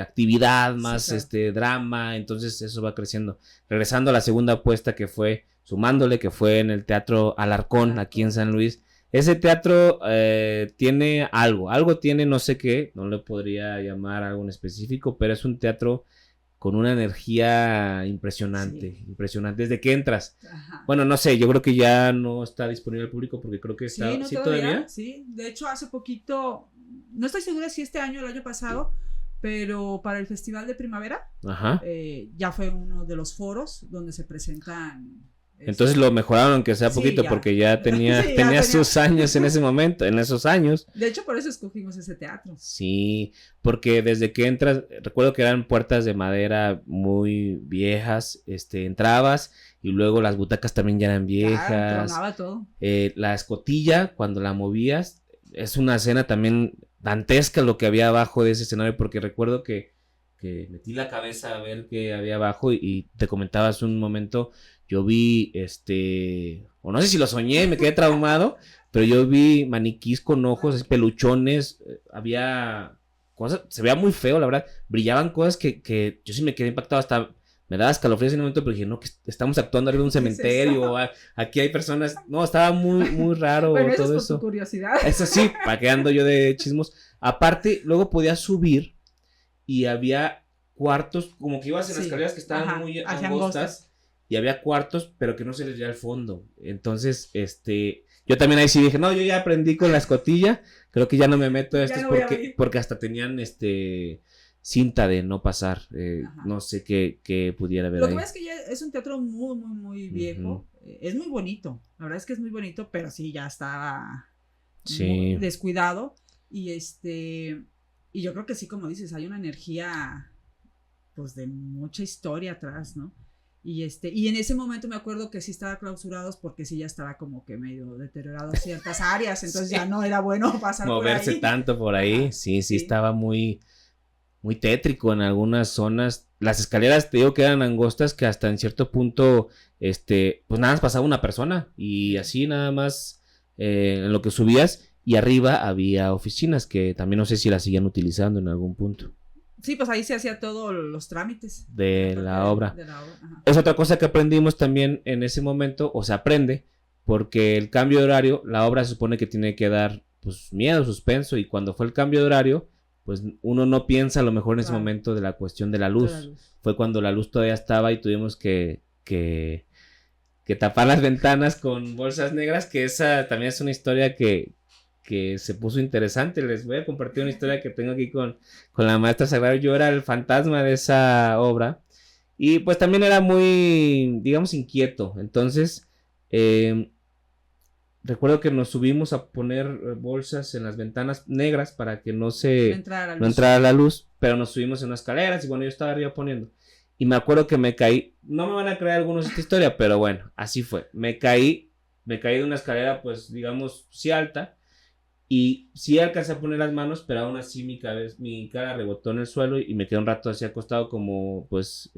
actividad, más drama, entonces eso va creciendo. Regresando a la segunda puesta que fue, sumándole, que fue en el Teatro Alarcón, aquí en San Luis. Ese teatro tiene algo tiene, no sé qué, no le podría llamar algo en específico, pero es un teatro con una energía impresionante. Desde que entras. Ajá. Bueno, no sé, yo creo que ya no está disponible al público porque creo que está... ¿Sí todavía? Sí, de hecho hace poquito, no estoy segura si este año o el año pasado, pero para el Festival de Primavera, ya fue uno de los foros donde se presentan... Entonces lo mejoraron aunque sea poquito, porque ya tenía sus años en ese momento, en esos años. De hecho, por eso escogimos ese teatro. Sí, porque desde que entras, recuerdo que eran puertas de madera muy viejas, entrabas y luego las butacas también ya eran viejas. Claro, tronaba todo. La escotilla, cuando la movías, es una escena también dantesca lo que había abajo de ese escenario, porque recuerdo que metí la cabeza a ver qué había abajo y te comentaba hace un momento... Yo vi, o no sé si lo soñé, me quedé traumado, pero yo vi maniquís con ojos, peluchones, había cosas, se veía muy feo, la verdad, brillaban cosas que yo sí me quedé impactado, hasta me daba escalofríos en un momento, pero dije, no, que estamos actuando arriba de un cementerio, aquí hay personas, no, estaba muy, muy raro bueno, todo eso. Tu curiosidad. Eso sí, para que ando yo de chismos. Aparte, luego podías subir y había cuartos, como que ibas en las escaleras que estaban muy angostas. Y había cuartos, pero que no se les veía al fondo. Entonces, yo también ahí sí dije, no, yo ya aprendí con la escotilla. Creo que ya no me meto a estos porque hasta tenían, cinta de no pasar. Ajá. No sé qué pudiera haber Lo ahí. que pasa es que ya es un teatro muy, muy, muy viejo. Es muy bonito. La verdad es que es muy bonito, pero sí, ya estaba Sí. muy descuidado. Y y yo creo que sí, como dices, hay una energía, pues, de mucha historia atrás, ¿no? Y en ese momento me acuerdo que sí estaba clausurados porque sí ya estaba como que medio deteriorado ciertas áreas, entonces Sí. ya no era bueno pasar Moverse por ahí. tanto por ahí. Ajá, Sí, sí. estaba muy, muy tétrico en algunas zonas. Las escaleras, te digo que eran angostas que hasta en cierto punto, pues nada más pasaba una persona y así nada más en lo que subías y arriba había oficinas que también no sé si las siguen utilizando en algún punto Sí, pues ahí se hacía todos los trámites de la obra. de la obra. Ajá. Es otra cosa que aprendimos también en ese momento, o se aprende, porque el cambio de horario, la obra se supone que tiene que dar pues miedo, suspenso, y cuando fue el cambio de horario, pues uno no piensa a lo mejor en ese Claro. momento de la cuestión de la luz. Toda la luz. Fue cuando la luz todavía estaba y tuvimos que tapar las ventanas con bolsas negras, que esa también es una historia que se puso interesante. Les voy a compartir una historia que tengo aquí con la maestra Sagrario. Yo era el fantasma de esa obra y pues también era muy, digamos, inquieto. Entonces, recuerdo que nos subimos a poner bolsas en las ventanas negras para que no entrara la luz, pero nos subimos en unas escaleras y bueno, yo estaba arriba poniendo. Y me acuerdo que me caí, no me van a creer algunos esta historia, pero bueno, así fue. Me caí de una escalera, pues digamos, sí alta, y sí alcancé a poner las manos, pero aún así mi cara rebotó en el suelo y me quedé un rato así acostado como, pues,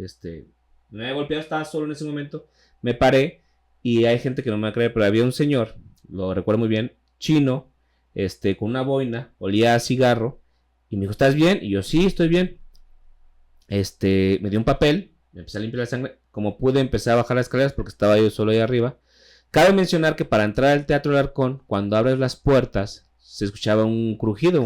me había golpeado, estaba solo en ese momento, me paré y hay gente que no me va a creer, pero había un señor, lo recuerdo muy bien, chino, con una boina, olía a cigarro, y me dijo, ¿estás bien? Y yo, sí, estoy bien. Me dio un papel, me empecé a limpiar la sangre, como pude empecé a bajar las escaleras porque estaba yo solo ahí arriba. Cabe mencionar que para entrar al Teatro Alarcón, cuando abres las puertas, se escuchaba un crujido,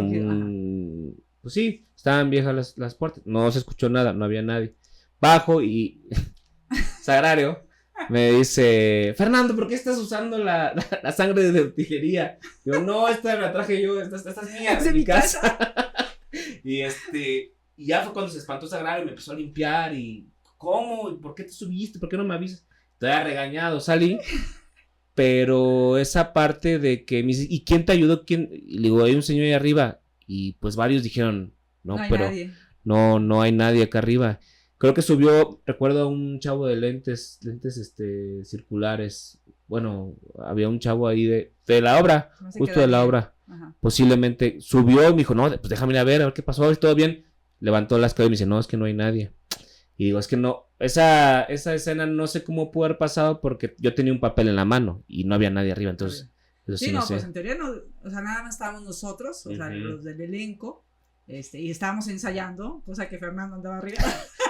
pues sí, estaban viejas las puertas, no se escuchó nada, no había nadie. Bajo y Sagrario me dice, Fernando, ¿por qué estás usando la sangre de utilería? Yo, no, esta la traje yo, esta es mía, Es de mi casa. y ya fue cuando se espantó Sagrario y me empezó a limpiar y, ¿cómo? ¿Y por qué te subiste? ¿Por qué no me avisas? Te había regañado, salí. Pero esa parte de que me dice, ¿y quién te ayudó? Y le digo, hay un señor ahí arriba. Y pues varios dijeron, no, hay pero nadie. no hay nadie acá arriba. Creo que subió, recuerdo a un chavo de lentes circulares. Bueno, había un chavo ahí de la obra, No se justo de la quedaría. obra. Ajá. Posiblemente subió y me dijo, no, pues déjame ir a ver qué pasó, ¿todo bien? Levantó las cabezas y me dice, no, es que no hay nadie. Y digo, es que no, esa escena no sé cómo pudo haber pasado porque yo tenía un papel en la mano y no había nadie arriba, entonces eso Sí, sí no, no sé. pues en teoría no, o sea, nada más estábamos nosotros, o sea, los del elenco, y estábamos ensayando, cosa que Fernando andaba arriba.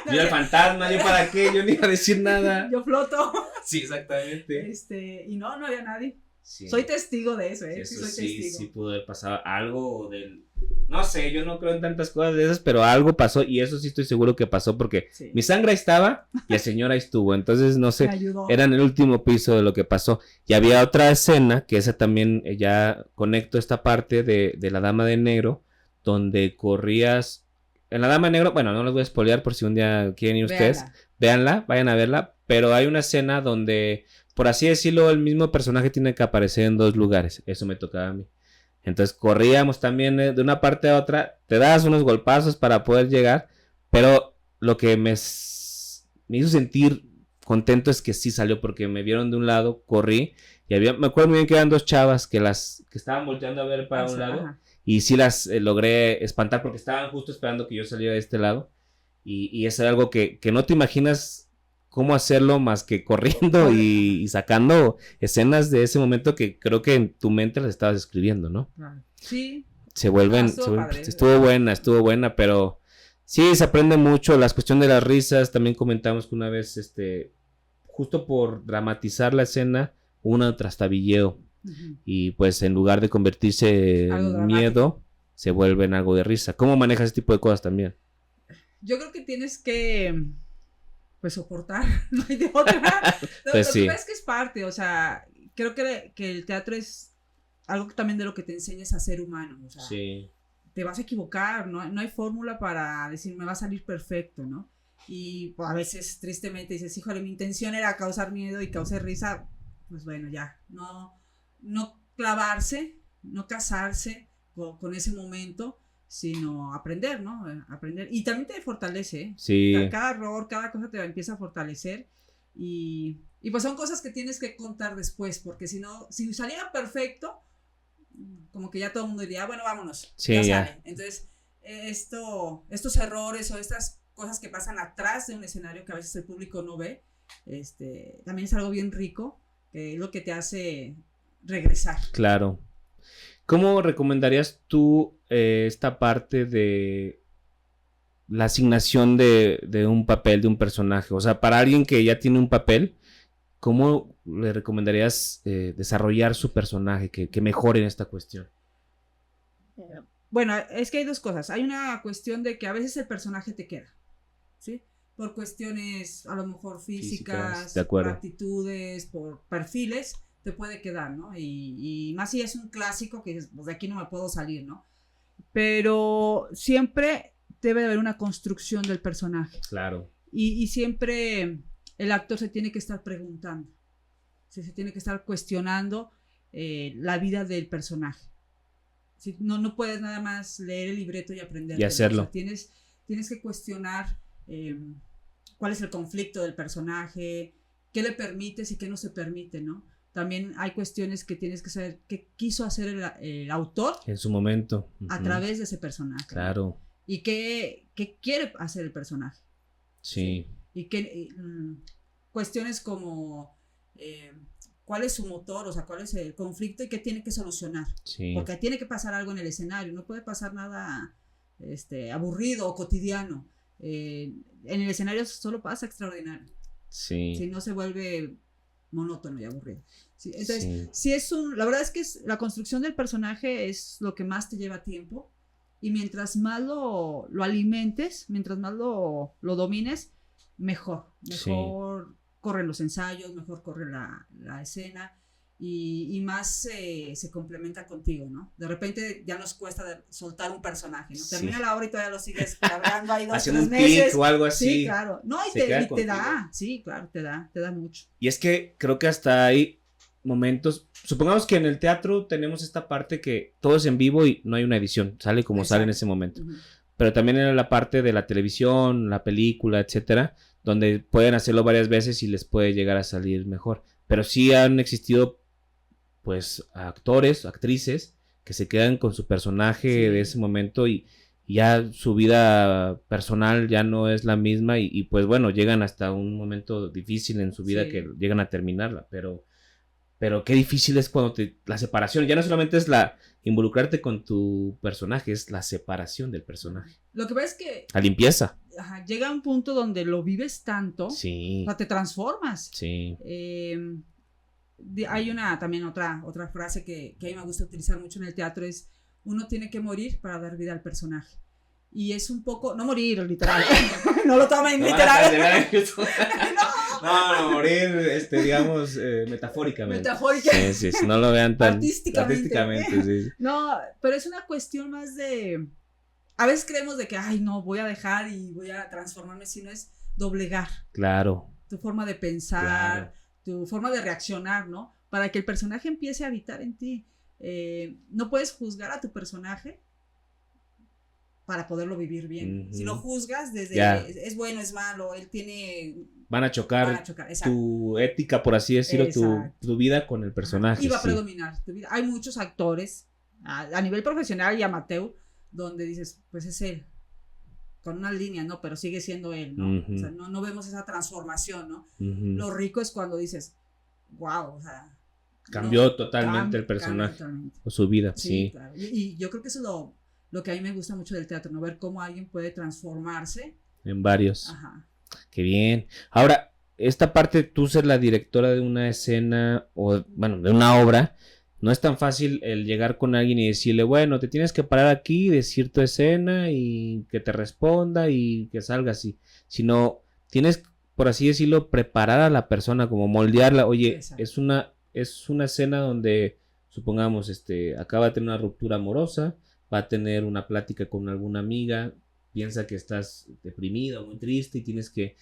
Yo era el fantasma, ¿yo para qué? Yo no iba a decir nada. Yo floto. Sí, exactamente. Y no había nadie. Sí. Soy testigo de eso, Eso soy sí, testigo. sí pudo haber pasado algo del... No sé, yo no creo en tantas cosas de esas, pero algo pasó y eso sí estoy seguro que pasó porque Sí. mi sangre ahí estaba y el señor ahí estuvo, entonces no sé, Me ayudó. era en el último piso de lo que pasó. Y había otra escena, que esa también ya conecto esta parte de la Dama de Negro, donde corrías... En la Dama de Negro, bueno, no les voy a spoilear por si un día quieren ir ustedes. Véanla, vayan a verla, pero hay una escena donde, por así decirlo, el mismo personaje tiene que aparecer en dos lugares. Eso me tocaba a mí. Entonces corríamos también de una parte a otra, te das unos golpazos para poder llegar, pero lo que me hizo sentir contento es que sí salió porque me vieron de un lado, corrí y me acuerdo muy bien que eran dos chavas que estaban volteando a ver para un lado. Ajá. Y sí las logré espantar porque estaban justo esperando que yo saliera de este lado. Y es algo que no te imaginas cómo hacerlo más que corriendo y sacando escenas de ese momento que creo que en tu mente las estabas escribiendo, ¿no? Sí. Estuvo buena, pero sí, se aprende mucho. La cuestión de las risas, también comentamos que una vez, justo por dramatizar la escena, una trastabilleo. Uh-huh. Y pues en lugar de convertirse en miedo, se vuelve en algo de risa. ¿Cómo manejas ese tipo de cosas también? Yo creo que tienes que, pues, soportar, no hay de otra. Pues sí. Lo que pasa es que es parte, o sea, creo que el teatro es algo también de lo que te enseñas a ser humano, o sea, sí. te vas a equivocar, no hay fórmula para decir me va a salir perfecto, ¿no? Y pues, a veces tristemente dices, híjole, mi intención era causar miedo y causar risa, pues bueno, ya, no clavarse, no casarse con ese momento, sino aprender, ¿no? Aprender. Y también te fortalece, ¿eh? Sí. Cada error, cada cosa te empieza a fortalecer y pues son cosas que tienes que contar después, porque si no, si saliera perfecto, como que ya todo el mundo diría, bueno, vámonos, Sí, ya ya. sale. Entonces, estos errores o estas cosas que pasan atrás de un escenario que a veces el público no ve, también es algo bien rico, que es lo que te hace regresar. Claro. ¿Cómo recomendarías tú esta parte de la asignación de un papel, de un personaje? O sea, para alguien que ya tiene un papel, ¿cómo le recomendarías desarrollar su personaje, que mejore en esta cuestión? Bueno, es que hay dos cosas. Hay una cuestión de que a veces el personaje te queda, ¿sí? Por cuestiones a lo mejor físicas, de acuerdo. por actitudes, por perfiles, te puede quedar, ¿no? Y más si es un clásico que pues, de aquí no me puedo salir, ¿no? Pero siempre debe de haber una construcción del personaje. Claro. Y siempre el actor se tiene que estar preguntando, se tiene que estar cuestionando la vida del personaje. ¿Sí? No puedes nada más leer el libreto y aprender. Y hacerlo. O sea, tienes que cuestionar cuál es el conflicto del personaje, qué le permites y qué no se permite, ¿no? También hay cuestiones que tienes que saber qué quiso hacer el autor En su momento. a través de ese personaje. Claro. ¿no? Y qué quiere hacer el personaje. Sí. Y que cuestiones como cuál es su motor, o sea, cuál es el conflicto y qué tiene que solucionar. Sí. Porque tiene que pasar algo en el escenario, no puede pasar nada aburrido o cotidiano. En el escenario solo pasa extraordinario. Sí. Si no se vuelve monótono y aburrido. Sí, entonces, Sí. si es la verdad es que la construcción del personaje es lo que más te lleva tiempo y mientras más lo alimentes, mientras más lo domines, mejor corren los ensayos, mejor corre la escena y más se complementa contigo, ¿no? De repente ya nos cuesta soltar un personaje, ¿no? Sí. Termina la obra y todavía lo sigues cargando ahí 2, Haciendo 3 un meses. tic o algo así. Sí, claro. No, y Se queda te contigo. da, sí, claro, te da mucho. Y es que creo que hasta hay momentos, supongamos que en el teatro tenemos esta parte que todo es en vivo y no hay una edición, sale como sale en ese momento. Uh-huh. Pero también en la parte de la televisión, la película, etcétera, donde pueden hacerlo varias veces y les puede llegar a salir mejor. Pero sí han existido, pues, actores, actrices que se quedan con su personaje de ese momento y ya su vida personal ya no es la misma y pues bueno, llegan hasta un momento difícil en su vida que llegan a terminarla, pero qué difícil es cuando la separación, ya no solamente es involucrarte con tu personaje, es la separación del personaje. Lo que pasa es que La limpieza. llega un punto donde lo vives tanto, Sí. o sea, te transformas. Sí. Hay también otra frase que a mí me gusta utilizar mucho en el teatro, es uno tiene que morir para dar vida al personaje. Y es un poco, no morir literal, no lo tomen literal. No, morir, digamos, metafóricamente. Metafóricamente. Sí, no lo vean tan artísticamente. Sí. No, pero es una cuestión más de, a veces creemos de que, ay, no, voy a dejar y voy a transformarme, sino es doblegar. Claro. Tu forma de pensar, tu forma de reaccionar, ¿no? Para que el personaje empiece a habitar en ti. No puedes juzgar a tu personaje para poderlo vivir bien. Si lo juzgas desde es bueno, es malo, él tiene... Van a chocar tu ética, por así decirlo, tu vida con el personaje. Y va a predominar tu vida. Hay muchos actores a nivel profesional y amateur donde dices, pues es él, con una línea, ¿no? Pero sigue siendo él, ¿no? O sea, no vemos esa transformación, ¿no? Lo rico es cuando dices, wow, o sea... Cambió totalmente el personaje o su vida, sí. Claro. Y yo creo que eso es lo que a mí me gusta mucho del teatro, ¿no? Ver cómo alguien puede transformarse. En varios. Ajá. Qué bien. Ahora, esta parte, tú ser la directora de una escena o, bueno, de una obra, no es tan fácil el llegar con alguien y decirle, bueno, te tienes que parar aquí, decir tu escena y que te responda y que salga así. Sino, tienes, por así decirlo, preparar a la persona, como moldearla. Oye, es una escena donde, supongamos, acaba de tener una ruptura amorosa, va a tener una plática con alguna amiga, piensa que estás deprimido o muy triste y tienes que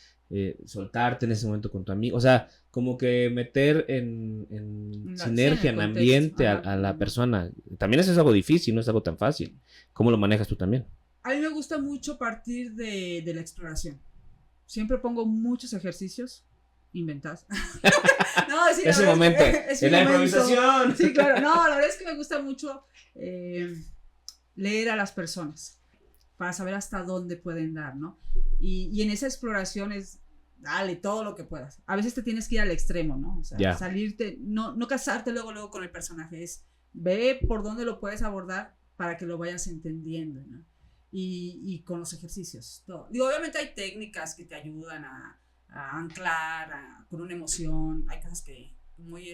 soltarte en ese momento con tu amigo. O sea, como que meter en sinergia, en ambiente a la persona. También eso es algo difícil, no es algo tan fácil. ¿Cómo lo manejas tú también? A mí me gusta mucho partir de la exploración. Siempre pongo muchos ejercicios inventados. No, sí, ese momento, es en la improvisación. Sí, claro. No, la verdad es que me gusta mucho leer a las personas para saber hasta dónde pueden dar, ¿no? Y en esa exploración es, dale todo lo que puedas. A veces te tienes que ir al extremo, ¿no? O sea, salirte, no casarte luego con el personaje, es ve por dónde lo puedes abordar para que lo vayas entendiendo, ¿no? Y con los ejercicios, todo. Digo, obviamente hay técnicas que te ayudan a anclar con una emoción, hay cosas que muy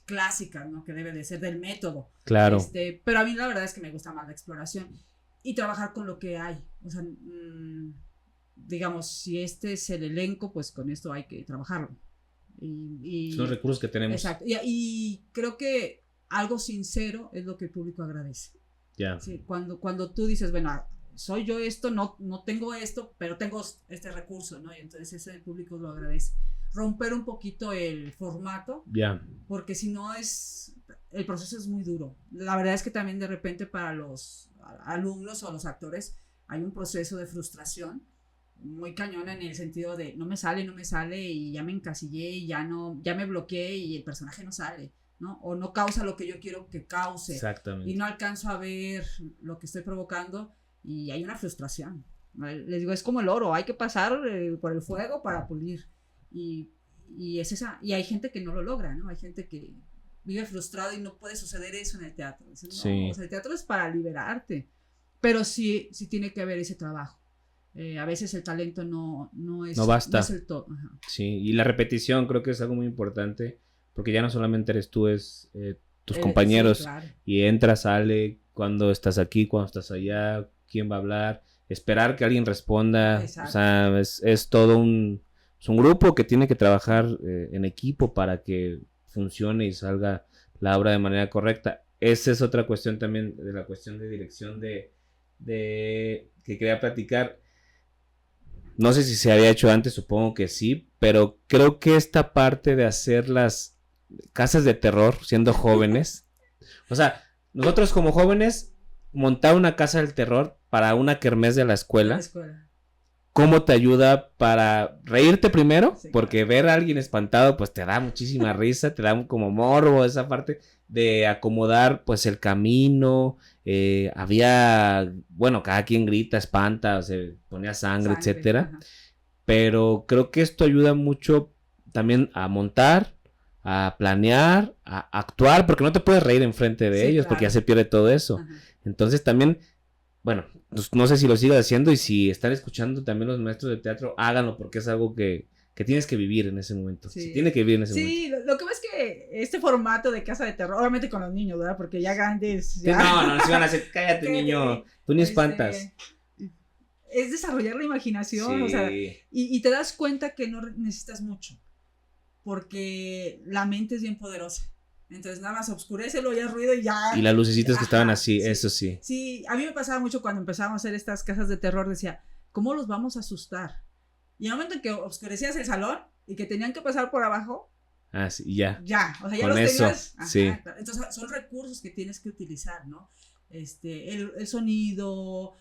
clásicas, ¿no? Que debe de ser del método. Claro. Pero a mí la verdad es que me gusta más la exploración y trabajar con lo que hay. O sea, digamos, si este es el elenco, pues con esto hay que trabajarlo. Son los recursos que tenemos. Exacto. Y creo que algo sincero es lo que el público agradece. Ya. Sí, cuando tú dices, bueno, soy yo esto, no tengo esto, pero tengo este recurso, ¿no? Y entonces ese público lo agradece. Romper un poquito el formato, porque si no el proceso es muy duro. La verdad es que también de repente para los alumnos o los actores hay un proceso de frustración muy cañona en el sentido de no me sale y ya me encasillé y ya me bloqueé y el personaje no sale, ¿no? O no causa lo que yo quiero que cause. Exactamente. Y no alcanzo a ver lo que estoy provocando y hay una frustración. Les digo, es como el oro, hay que pasar por el fuego para pulir. Y es esa, y hay gente que no lo logra, ¿no? Hay gente que vive frustrado y no puede suceder eso en el teatro. No, sí. O sea, el teatro es para liberarte, pero sí tiene que haber ese trabajo. A veces el talento no basta. No es el todo. Ajá. Sí, y la repetición creo que es algo muy importante, porque ya no solamente eres tú, es tus compañeros. Sí, claro. Y entra, sale, cuando estás aquí, cuando estás allá, quién va a hablar, esperar que alguien responda. Exacto. O sea, es todo un grupo que tiene que trabajar en equipo para que funcione y salga la obra de manera correcta. Esa es otra cuestión también, de la cuestión de dirección de que quería platicar. No sé si se había hecho antes, supongo que sí, pero creo que esta parte de hacer las casas de terror siendo jóvenes, o sea, nosotros como jóvenes montar una casa del terror para una kermés de la escuela. ¿Cómo te ayuda para reírte primero? Sí, porque claro, ver a alguien espantado pues te da muchísima risa, te da como morbo, esa parte de acomodar pues el camino. Había, bueno, cada quien grita, espanta, se ponía sangre, etcétera. Ajá. Pero creo que esto ayuda mucho también a montar, a planear, a actuar, porque no te puedes reír enfrente de ellos, claro, porque ya se pierde todo eso. Ajá. Entonces también, bueno, no sé si lo sigo haciendo, y si están escuchando también los maestros de teatro, háganlo, porque es algo que tienes que vivir en ese momento. Sí. Se tiene que vivir en ese momento. Sí, lo que ves que este formato de casa de terror, obviamente con los niños, ¿verdad? Porque ya grandes... Ya... No, se van a hacer, cállate niño, tú ni espantas. Es desarrollar la imaginación, sí, o sea, y te das cuenta que no necesitas mucho, porque la mente es bien poderosa. Entonces nada más oscurécelo, ya ruido y ya. Y las lucecitas que estaban así, sí, eso sí. Sí, a mí me pasaba mucho cuando empezábamos a hacer estas casas de terror, decía, ¿cómo los vamos a asustar? Y en el momento en que oscurecías el salón y que tenían que pasar por abajo. Ah, sí, ya. Ya, o sea, ya con los eso, tenías. Ajá, sí. Claro. Entonces son recursos que tienes que utilizar, ¿no? El sonido,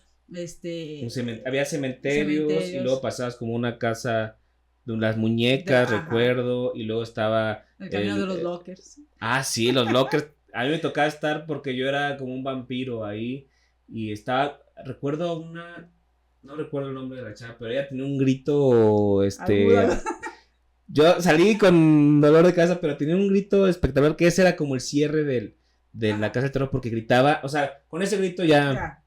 había cementerios y luego pasabas como una casa de las muñecas, recuerdo, y luego estaba... El camino de los lockers. Ah, sí, los lockers. A mí me tocaba estar porque yo era como un vampiro ahí y estaba, recuerdo no recuerdo el nombre de la chava, pero ella tenía un grito, yo salí con dolor de cabeza, pero tenía un grito espectacular, que ese era como el cierre de la casa del terror, porque gritaba, o sea, con ese grito ya.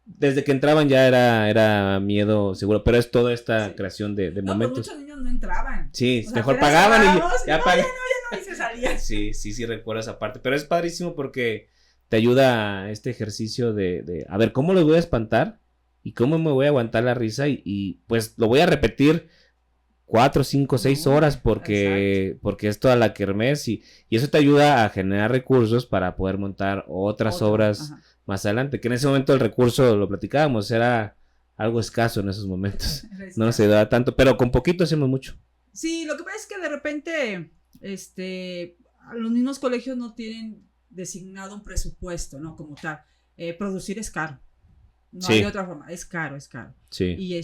Desde que entraban ya era miedo seguro, pero es toda esta creación de momentos. Muchos niños no entraban. Sí, o sea, mejor pagaban y ya pagaban. Ya no, y se salían. Sí, recuerdo esa parte, pero es padrísimo porque te ayuda a este ejercicio de a ver, ¿cómo los voy a espantar? ¿Y cómo me voy a aguantar la risa? Y pues lo voy a repetir 4, 5, 6 horas porque es toda la kermés y eso te ayuda a generar recursos para poder montar otras obras más adelante, que en ese momento el recurso, lo platicábamos, era algo escaso en esos momentos, no nos ayudaba tanto, pero con poquito hacemos mucho. Sí, lo que pasa es que de repente, los mismos colegios no tienen designado un presupuesto, ¿no? Como tal, producir es caro, no hay otra forma, es caro. Sí. Y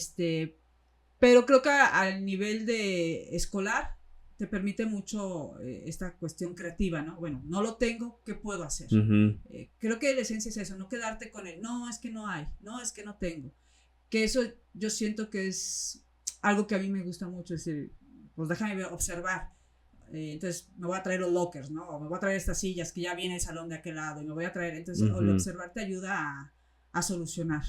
pero creo que al nivel de escolar te permite mucho esta cuestión creativa, ¿no? Bueno, no lo tengo, ¿qué puedo hacer? Creo que la esencia es eso, no quedarte con el, no, es que no hay, no, es que no tengo. Que eso yo siento que es algo que a mí me gusta mucho, es decir, pues déjame observar. Entonces me voy a traer los lockers, ¿no? O me voy a traer estas sillas que ya viene el salón de aquel lado y me voy a traer. Entonces, el observar te ayuda a solucionar.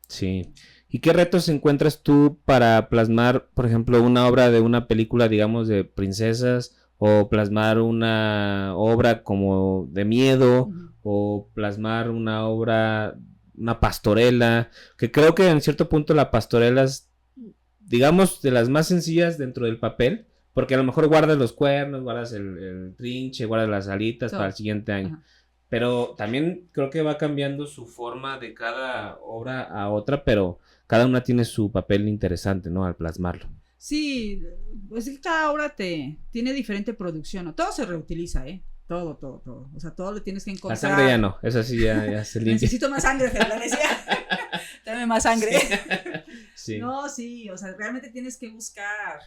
Sí. ¿Y qué retos encuentras tú para plasmar, por ejemplo, una obra de una película, digamos, de princesas, o plasmar una obra como de miedo, o plasmar una obra, una pastorela, que creo que en cierto punto la pastorela es, digamos, de las más sencillas dentro del papel, porque a lo mejor guardas los cuernos, guardas el trinche, guardas las alitas para el siguiente año. Pero también creo que va cambiando su forma de cada obra a otra, pero cada una tiene su papel interesante, ¿no? Al plasmarlo. Sí, pues cada obra tiene diferente producción, ¿no? Todo se reutiliza, Todo. O sea, todo lo tienes que encontrar. La sangre ya no, esa sí ya se limpia. Necesito más sangre, le decía. Dame más sangre. Sí. No, sí, o sea, realmente tienes que buscar.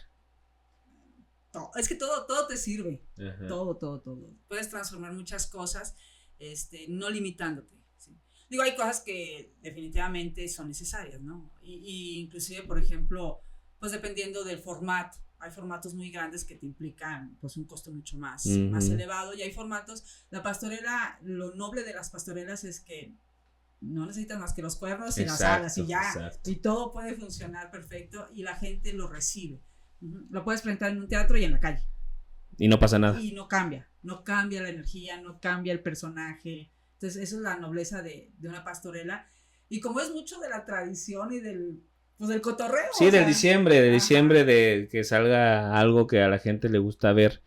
Es que todo te sirve. Todo. Puedes transformar muchas cosas. No limitándote, ¿sí? Digo, hay cosas que definitivamente son necesarias, ¿no? Y inclusive, por ejemplo, pues dependiendo del formato, hay formatos muy grandes que te implican pues un costo mucho más elevado, y hay formatos, la pastorela, lo noble de las pastorelas es que no necesitas más que los cuernos y las alas y ya, y todo puede funcionar perfecto y la gente lo recibe. Lo puedes presentar en un teatro y en la calle. Y no pasa nada. Y no cambia la energía, no cambia el personaje. Entonces, eso es la nobleza de una pastorela. Y como es mucho de la tradición y del cotorreo. Sí, del diciembre, de que salga algo que a la gente le gusta ver.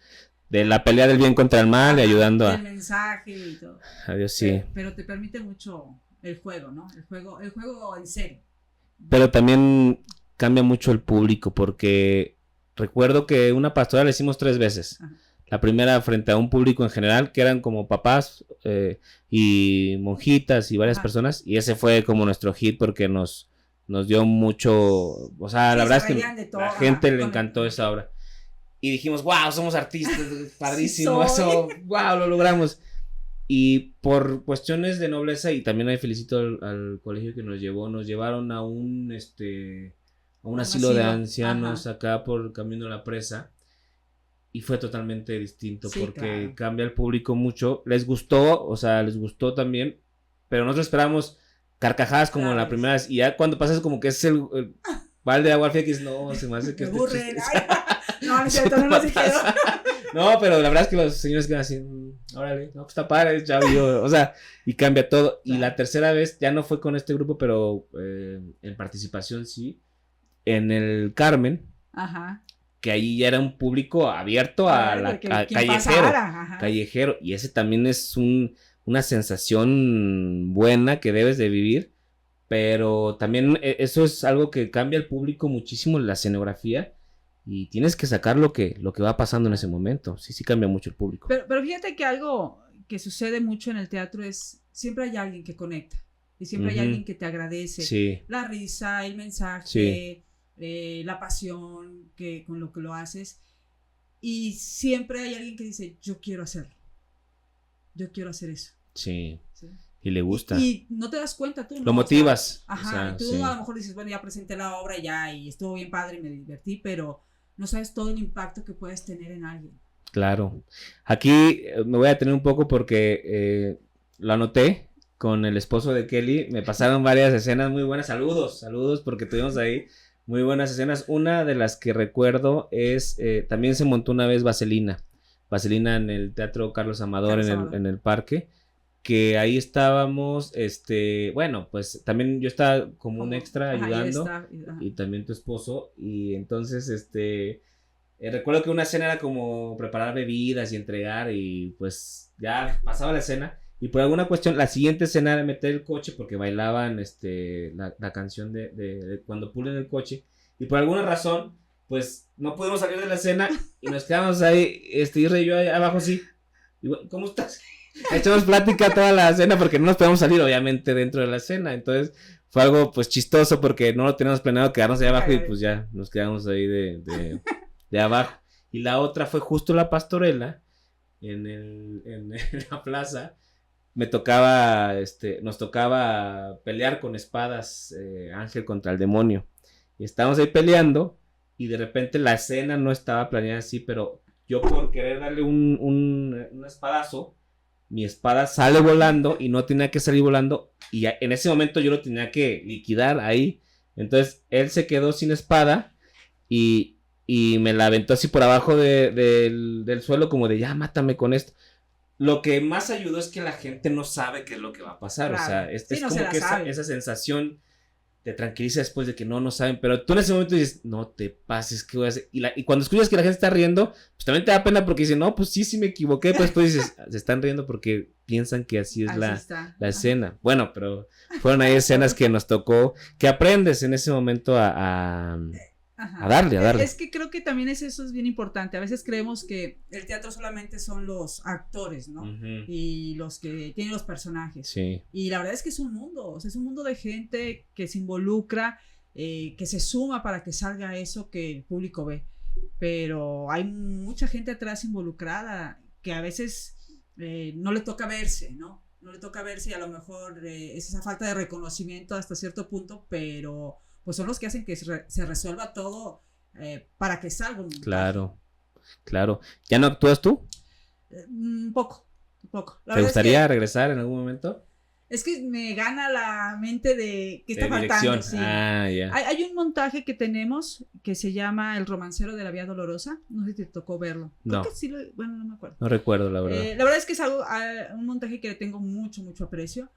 De la pelea del bien contra el mal y ayudando a... El mensaje y todo. Adiós, sí. Pero te permite mucho el juego, ¿no? El juego en serio. Pero también cambia mucho el público porque... Recuerdo que una pastorela la hicimos 3 veces. La primera frente a un público en general, que eran como papás y monjitas y varias personas. Y ese fue como nuestro hit porque nos dio mucho... O sea, la verdad es que la gente le encantó esa obra. Y dijimos, wow, somos artistas, padrísimo, eso, wow, lo logramos. Y por cuestiones de nobleza, y también ahí felicito al colegio que nos llevaron a un asilo de ancianos acá por Camino a la Presa, y fue totalmente distinto porque cambia el público mucho. Les gustó también, pero nosotros esperamos carcajadas como la primera vez, y ya cuando pasas como que es el balde de agua fría que dices, no, se me hace que no, pero la verdad es que los señores quedan así, órale, no, pues está padre, chavo, o sea, y cambia todo. Y la tercera vez ya no fue con este grupo, pero en participación sí, en el Carmen, que ahí ya era un público abierto a callejero, y ese también es una sensación buena que debes de vivir, pero también eso es algo que cambia el público muchísimo, la escenografía, y tienes que sacar lo que va pasando en ese momento. Sí cambia mucho el público. Pero fíjate que algo que sucede mucho en el teatro es, siempre hay alguien que conecta, y siempre hay alguien que te agradece, la risa, el mensaje, la pasión con lo que lo haces, y siempre hay alguien que dice, yo quiero hacerlo, yo quiero hacer eso. Sí. Y le gusta. Y no te das cuenta tú, ¿no? Lo motivas. O sea, tú a lo mejor dices, bueno, ya presenté la obra y estuvo bien padre y me divertí, pero no sabes todo el impacto que puedes tener en alguien. Claro. Aquí me voy a detener un poco porque lo anoté con el esposo de Kelly. Me pasaron varias escenas muy buenas. Saludos porque tuvimos ahí muy buenas escenas. Una de las que recuerdo es, también se montó una vez Vaselina en el Teatro Carlos Amador en el parque. que ahí estábamos, bueno, pues también yo estaba como un extra ayudando, y también tu esposo, y entonces, recuerdo que una cena era como preparar bebidas y entregar, y pues ya pasaba la cena, y por alguna cuestión, la siguiente cena era meter el coche, porque bailaban, la canción de cuando pulen el coche, y por alguna razón, pues, no pudimos salir de la cena, y nos quedamos ahí, Isra y yo ahí abajo así, y bueno, ¿cómo estás? Echamos plática toda la cena porque no nos podíamos salir obviamente dentro de la cena, entonces fue algo pues chistoso porque no lo teníamos planeado quedarnos ahí abajo y pues ya nos quedamos ahí de abajo. Y la otra fue justo la pastorela en la plaza. Nos tocaba pelear con espadas, ángel contra el demonio, y estábamos ahí peleando y de repente la escena no estaba planeada así, pero yo por querer darle un espadazo, mi espada sale volando y no tenía que salir volando, y en ese momento yo lo tenía que liquidar ahí. Entonces él se quedó sin espada y me la aventó así por abajo del suelo, como de ya mátame con esto. Lo que más ayudó es que la gente no sabe qué es lo que va a pasar. Claro. O sea, es no como que esa sensación te tranquiliza después de que no saben, pero tú en ese momento dices, no te pases, ¿qué voy a hacer? Y cuando escuchas que la gente está riendo, pues también te da pena porque dicen, no, pues sí me equivoqué, pero después dices, se están riendo porque piensan que así es la escena. Bueno, pero fueron ahí escenas que nos tocó, que aprendes en ese momento a darle. Es que creo que también eso es bien importante. A veces creemos que el teatro solamente son los actores, ¿no? Uh-huh. Y los que tienen los personajes. Sí. Y la verdad es que es un mundo, o sea, es un mundo de gente que se involucra, que se suma para que salga eso que el público ve. Pero hay mucha gente atrás involucrada que a veces no le toca verse, ¿no? No le toca verse y a lo mejor es esa falta de reconocimiento hasta cierto punto, pero pues son los que hacen que se resuelva todo para que salga un Claro. ¿Ya no actúas tú? Poco. ¿Te gustaría regresar en algún momento? Es que me gana la mente de qué está faltando. Sí. Yeah. Hay un montaje que tenemos que se llama El romancero de la Vía Dolorosa. No sé si te tocó verlo. No. Creo que sí bueno, no me acuerdo. No recuerdo, la verdad. La verdad es que es algo, un montaje que le tengo mucho aprecio.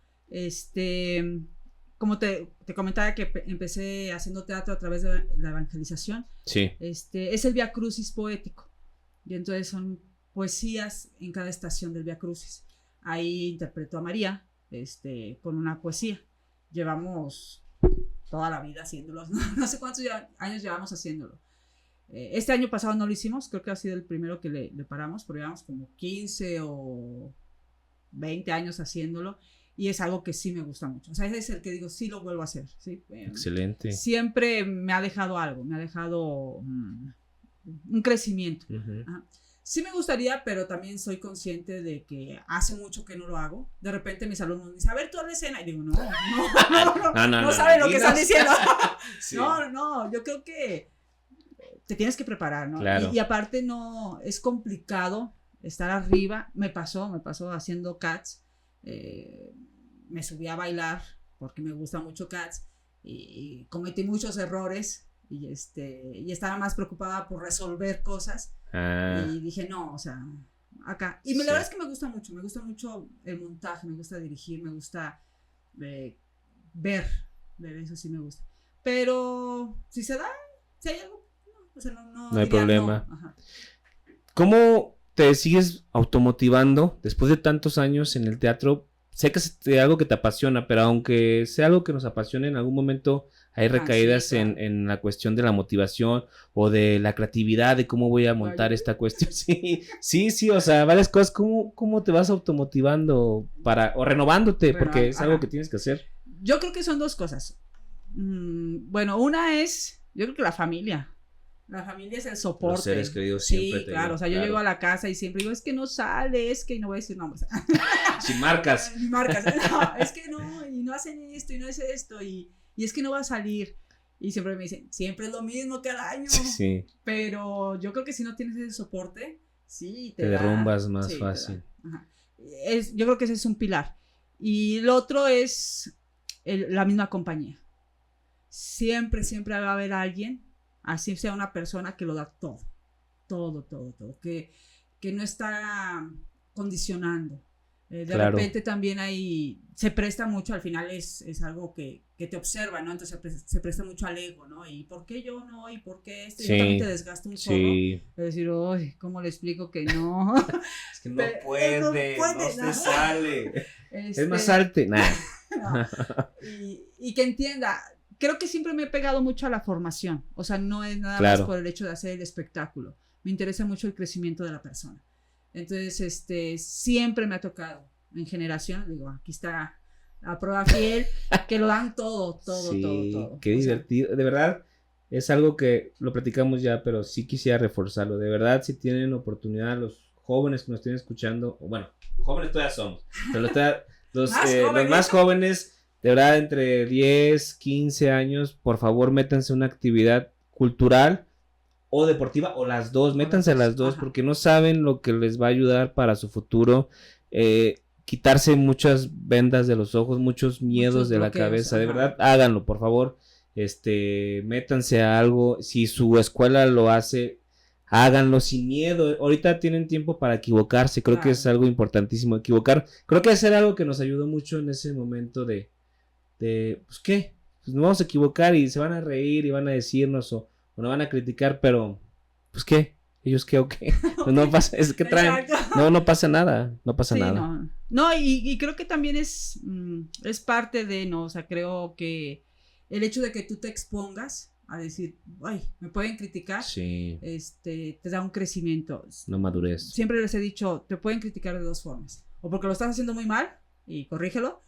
Como te comentaba que empecé haciendo teatro a través de la evangelización. Sí. Es el Vía Crucis poético. Y entonces son poesías en cada estación del Vía Crucis. Ahí interpreto a María, con una poesía. Llevamos toda la vida haciéndolo. No sé cuántos años llevamos haciéndolo. Este año pasado no lo hicimos. Creo que ha sido el primero que le paramos. Pero llevamos como 15 o 20 años haciéndolo. Y es algo que sí me gusta mucho. O sea, ese es el que digo, sí lo vuelvo a hacer. ¿Sí? Excelente. Siempre me ha dejado algo, me ha dejado un crecimiento. Uh-huh. Sí me gustaría, pero también soy consciente de que hace mucho que no lo hago. De repente mis alumnos me dicen, a ver, tú haz la escena. Y digo, no saben lo que están diciendo. Sí. No, yo creo que te tienes que preparar, ¿no? Claro. Y aparte no, es complicado estar arriba. Me pasó haciendo Cats. Me subí a bailar porque me gusta mucho Cats y cometí muchos errores y estaba más preocupada por resolver cosas y dije no, o sea, acá y la verdad es que me gusta mucho el montaje, me gusta dirigir, me gusta ver eso sí me gusta, pero si se da, si hay algo, o sea, no hay problema. No. ¿Cómo te sigues automotivando después de tantos años en el teatro? Sé que es algo que te apasiona, pero aunque sea algo que nos apasione, en algún momento hay recaídas sí, claro. en la cuestión de la motivación o de la creatividad, de cómo voy a montar esta cuestión. Sí, o sea, varias cosas. ¿Cómo te vas automotivando o renovándote? Porque es algo que tienes que hacer. Yo creo que son dos cosas. Bueno, una es, yo creo que la familia. La familia es el soporte. Los seres queridos siempre. Sí, claro, o sea, yo llego a la casa y siempre digo, es que no sale, es que, y no voy a decir nombres. Sin marcas. Sin marcas, no, es que no, y no hacen esto, y no hace esto, y es que no va a salir. Y siempre me dicen, siempre es lo mismo cada año. Sí. Pero yo creo que si no tienes ese soporte, sí, te derrumbas más fácil. Ajá. Yo creo que ese es un pilar. Y el otro es la misma compañía. Siempre va a haber alguien, así sea una persona que lo da todo, que no está condicionando. Claro. repente también se presta mucho, al final es algo que te observa, ¿no? Entonces se presta mucho al ego, ¿no? ¿Y por qué yo no? ¿Y por qué esto? Y también te desgasta un chorro. Sí. Es decir, uy, ¿cómo le explico que no? Es que no puede, no te sale. Es más salte. Nah. No. Y que entienda, creo que siempre me he pegado mucho a la formación, o sea, no es nada más por el hecho de hacer el espectáculo, me interesa mucho el crecimiento de la persona. Entonces, siempre me ha tocado en generación, digo, aquí está la prueba fiel, que lo dan todo. Qué divertido, de verdad, es algo que lo platicamos ya, pero sí quisiera reforzarlo, de verdad, si tienen oportunidad, los jóvenes que nos estén escuchando, bueno, jóvenes todavía somos, pero los más jóvenes, de verdad, entre 10, 15 años, por favor, métanse en una actividad cultural o deportiva, o las dos, métanse a las dos, porque no saben lo que les va a ayudar para su futuro, quitarse muchas vendas de los ojos, muchos miedos de la cabeza, de verdad, háganlo, por favor, métanse a algo, si su escuela lo hace, háganlo sin miedo, ahorita tienen tiempo para equivocarse, creo que es algo importantísimo, creo que es algo que nos ayudó mucho en ese momento de pues qué, pues nos vamos a equivocar y se van a reír y van a decirnos o nos van a criticar, pero pues qué, ellos qué o qué, pues no pasa, es que traen, no pasa nada, no pasa nada. No, y creo que también es parte de, ¿no? O sea, creo que el hecho de que tú te expongas a decir, ay, me pueden criticar, sí. Te da un crecimiento. Una madurez. Siempre les he dicho, te pueden criticar de dos formas, o porque lo estás haciendo muy mal y corrígelo,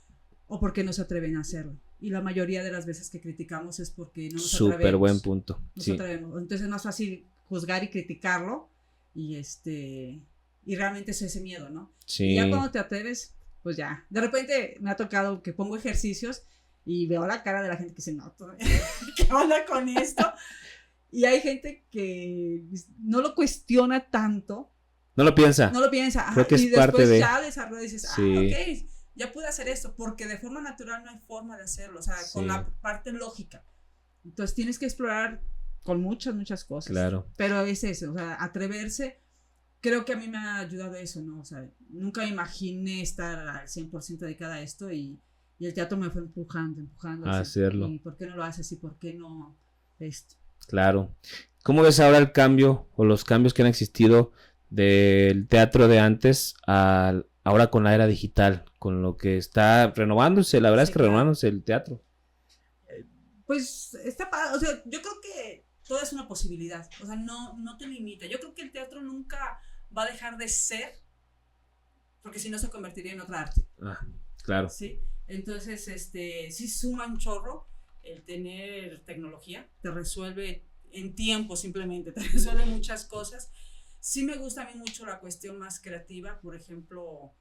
o porque no se atreven a hacerlo. Y la mayoría de las veces que criticamos es porque no nos atrevemos. Súper buen punto. Nos atrevemos. Entonces es más fácil juzgar y criticarlo y realmente es ese miedo, ¿no? Sí. Y ya cuando te atreves, pues ya. De repente me ha tocado que pongo ejercicios y veo la cara de la gente que dice, no, ¿qué onda con esto? Y hay gente que no lo cuestiona tanto. No lo piensa. Creo que es parte de... Y después ya desarrolla y dices, ok, ya pude hacer esto, porque de forma natural no hay forma de hacerlo, o sea, con la parte lógica. Entonces tienes que explorar con muchas cosas. Claro. Pero es eso, o sea, atreverse, creo que a mí me ha ayudado eso, ¿no? O sea, nunca me imaginé estar al 100% dedicada a esto y el teatro me fue empujando. A hacerlo. ¿Y por qué no lo haces? ¿Y por qué no esto? Claro. ¿Cómo ves ahora el cambio o los cambios que han existido del teatro de antes ahora con la era digital, con lo que está renovándose? La verdad es que renovándose el teatro. Pues está padre, o sea, yo creo que todo es una posibilidad, o sea, no te limita. Yo creo que el teatro nunca va a dejar de ser, porque si no se convertiría en otra arte. Claro. Sí, entonces, sí suma un chorro el tener tecnología, te resuelve en tiempo simplemente, te resuelve muchas cosas. Sí me gusta a mí mucho la cuestión más creativa, por ejemplo,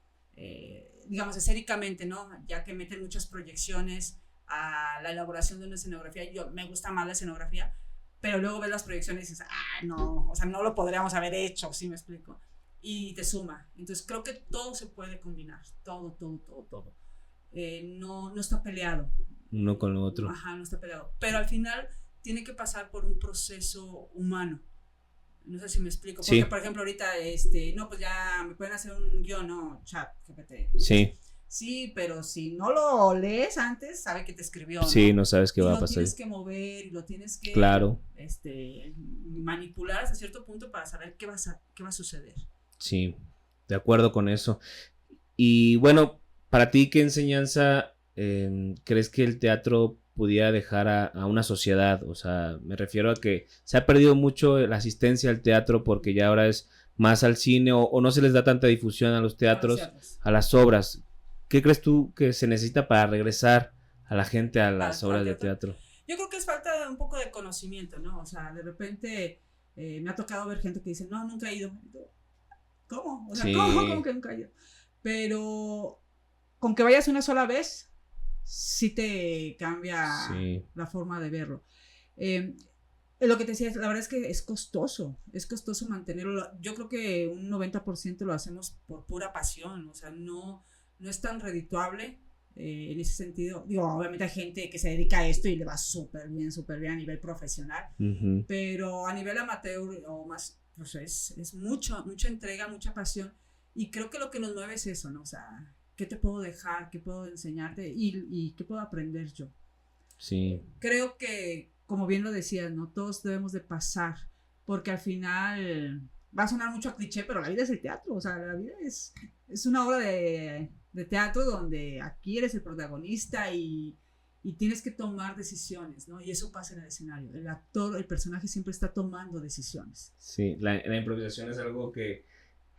digamos escénicamente, ¿no? Ya que meten muchas proyecciones a la elaboración de una escenografía, me gusta más la escenografía, pero luego ves las proyecciones y dices, no, o sea, no lo podríamos haber hecho, ¿sí me explico? Y te suma. Entonces creo que todo se puede combinar, todo. No está peleado. Uno con lo otro. No está peleado. Pero al final tiene que pasar por un proceso humano. No sé si me explico. Porque, por ejemplo, ahorita, no, pues ya me pueden hacer un guión, ¿no? Chat, GPT. Sí. Sí, pero si no lo lees antes, sabe que te escribió, ¿no? Sí, no sabes qué va a pasar. Lo tienes que mover y lo tienes que manipular hasta cierto punto para saber qué va a suceder. Sí, de acuerdo con eso. Y bueno, para ti, ¿qué enseñanza crees que el teatro pudiera dejar a una sociedad? O sea, me refiero a que se ha perdido mucho la asistencia al teatro porque ya ahora es más al cine o no se les da tanta difusión a los teatros, a las obras. ¿Qué crees tú que se necesita para regresar a la gente a las obras de teatro? Yo creo que es falta de un poco de conocimiento, ¿no? O sea, de repente me ha tocado ver gente que dice, no, nunca he ido. ¿Cómo? O sea, ¿cómo que nunca he ido? Pero con que vayas una sola vez, sí te cambia la forma de verlo. Lo que te decía, la verdad es que es costoso mantenerlo. Yo creo que un 90% lo hacemos por pura pasión, o sea, no es tan redituable en ese sentido. Digo, obviamente hay gente que se dedica a esto y le va súper bien a nivel profesional, pero a nivel amateur o más, pues es mucha entrega, mucha pasión, Y creo que lo que nos mueve es eso, ¿no? O sea, ¿qué te puedo dejar? ¿Qué puedo enseñarte? Y ¿qué puedo aprender yo? Sí. Creo que, como bien lo decías, ¿no? Todos debemos de pasar, porque al final va a sonar mucho a cliché, pero la vida es el teatro, o sea, la vida es una obra de teatro donde aquí eres el protagonista y tienes que tomar decisiones, ¿no? Y eso pasa en el escenario. El actor, el personaje siempre está tomando decisiones. Sí, la improvisación es algo que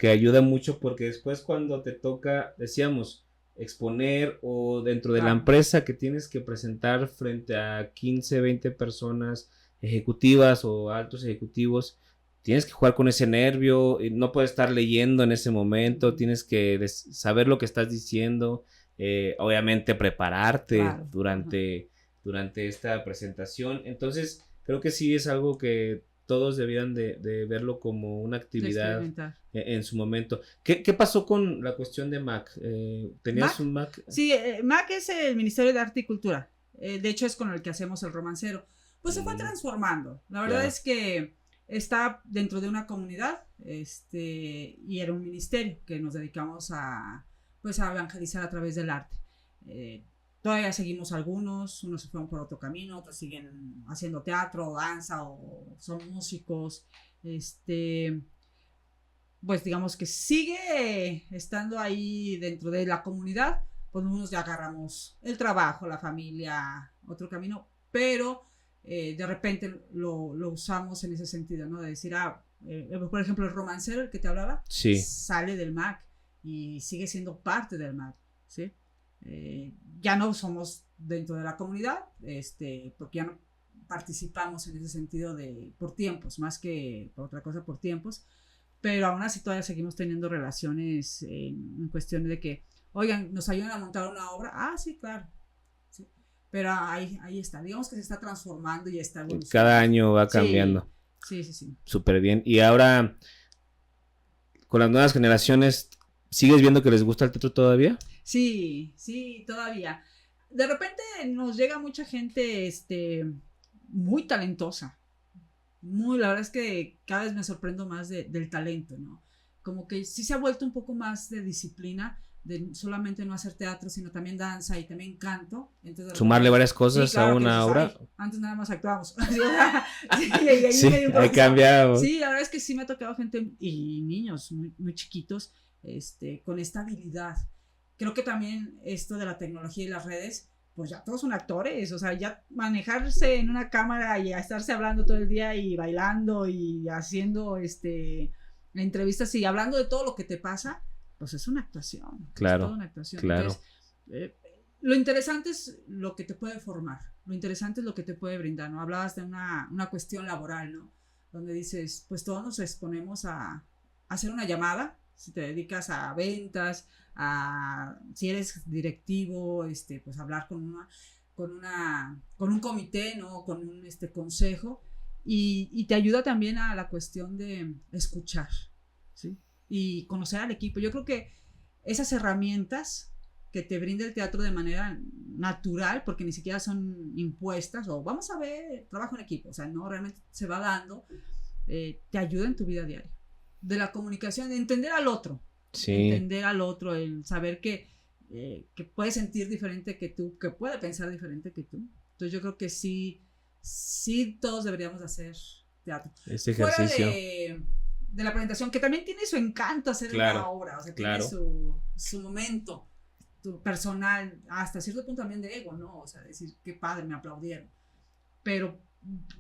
ayuda mucho porque después cuando te toca, decíamos, exponer o dentro de la empresa que tienes que presentar frente a 15, 20 personas ejecutivas o altos ejecutivos, tienes que jugar con ese nervio, no puedes estar leyendo en ese momento, tienes que saber lo que estás diciendo, obviamente prepararte durante esta presentación. Entonces, creo que sí es algo que todos debían de verlo como una actividad en su momento. ¿Qué pasó con la cuestión de MAC? ¿Tenías un MAC? Sí, MAC es el Ministerio de Arte y Cultura. De hecho, es con el que hacemos el romancero. Pues se fue transformando. La verdad es que está dentro de una comunidad y era un ministerio que nos dedicamos a evangelizar a través del arte. Todavía seguimos algunos, unos se fueron por otro camino, otros siguen haciendo teatro, danza o son músicos. Pues digamos que sigue estando ahí dentro de la comunidad, pues unos ya agarramos el trabajo, la familia, otro camino, pero de repente lo usamos en ese sentido, ¿no? De decir, por ejemplo, el romancero, el que te hablaba, sale del MAC y sigue siendo parte del MAC, ¿sí? Ya no somos dentro de la comunidad, porque ya no participamos en ese sentido por tiempos, más que por otra cosa, por tiempos, pero aún así todavía seguimos teniendo relaciones en cuestiones de que, oigan, ¿nos ayudan a montar una obra? Sí, claro. Sí. Pero ahí está, digamos que se está transformando y está evolucionando. Cada año va cambiando. Sí. Súper bien. Y ahora, con las nuevas generaciones, ¿sigues viendo que les gusta el teatro todavía? Sí, todavía. De repente nos llega mucha gente muy talentosa. La verdad es que cada vez me sorprendo más del talento, ¿no? Como que sí se ha vuelto un poco más de disciplina, de solamente no hacer teatro, sino también danza y también canto. Entonces, sumarle varias cosas a una obra. Antes nada más actuábamos. Ahí cambiamos. Sí, la verdad es que sí me ha tocado gente y niños muy, muy chiquitos con esta habilidad. Creo que también esto de la tecnología y las redes, pues ya todos son actores, o sea, ya manejarse en una cámara y estarse hablando todo el día y bailando y haciendo entrevistas y hablando de todo lo que te pasa, pues es una actuación. Claro, es toda una actuación. Claro. Entonces, lo interesante es lo que te puede formar, lo interesante es lo que te puede brindar, ¿no? Hablabas de una cuestión laboral, ¿no? Donde dices, pues todos nos exponemos a hacer una llamada, si te dedicas a ventas, si eres directivo, pues hablar con un comité, ¿no? Con un consejo y te ayuda también a la cuestión de escuchar, ¿sí? Y conocer al equipo. Yo creo que esas herramientas que te brinda el teatro de manera natural, porque ni siquiera son impuestas, o vamos a ver, trabajo en equipo, o sea, no, realmente se va dando, te ayuda en tu vida diaria. De la comunicación, de entender al otro. Entender al otro, el saber que puede sentir diferente que tú, que puede pensar diferente que tú. Entonces yo creo que sí todos deberíamos hacer teatro. Este ejercicio. Fuera de la presentación, que también tiene su encanto hacer una obra, o sea, tiene su momento personal, hasta cierto punto también de ego, ¿no? O sea, decir, qué padre, me aplaudieron. Pero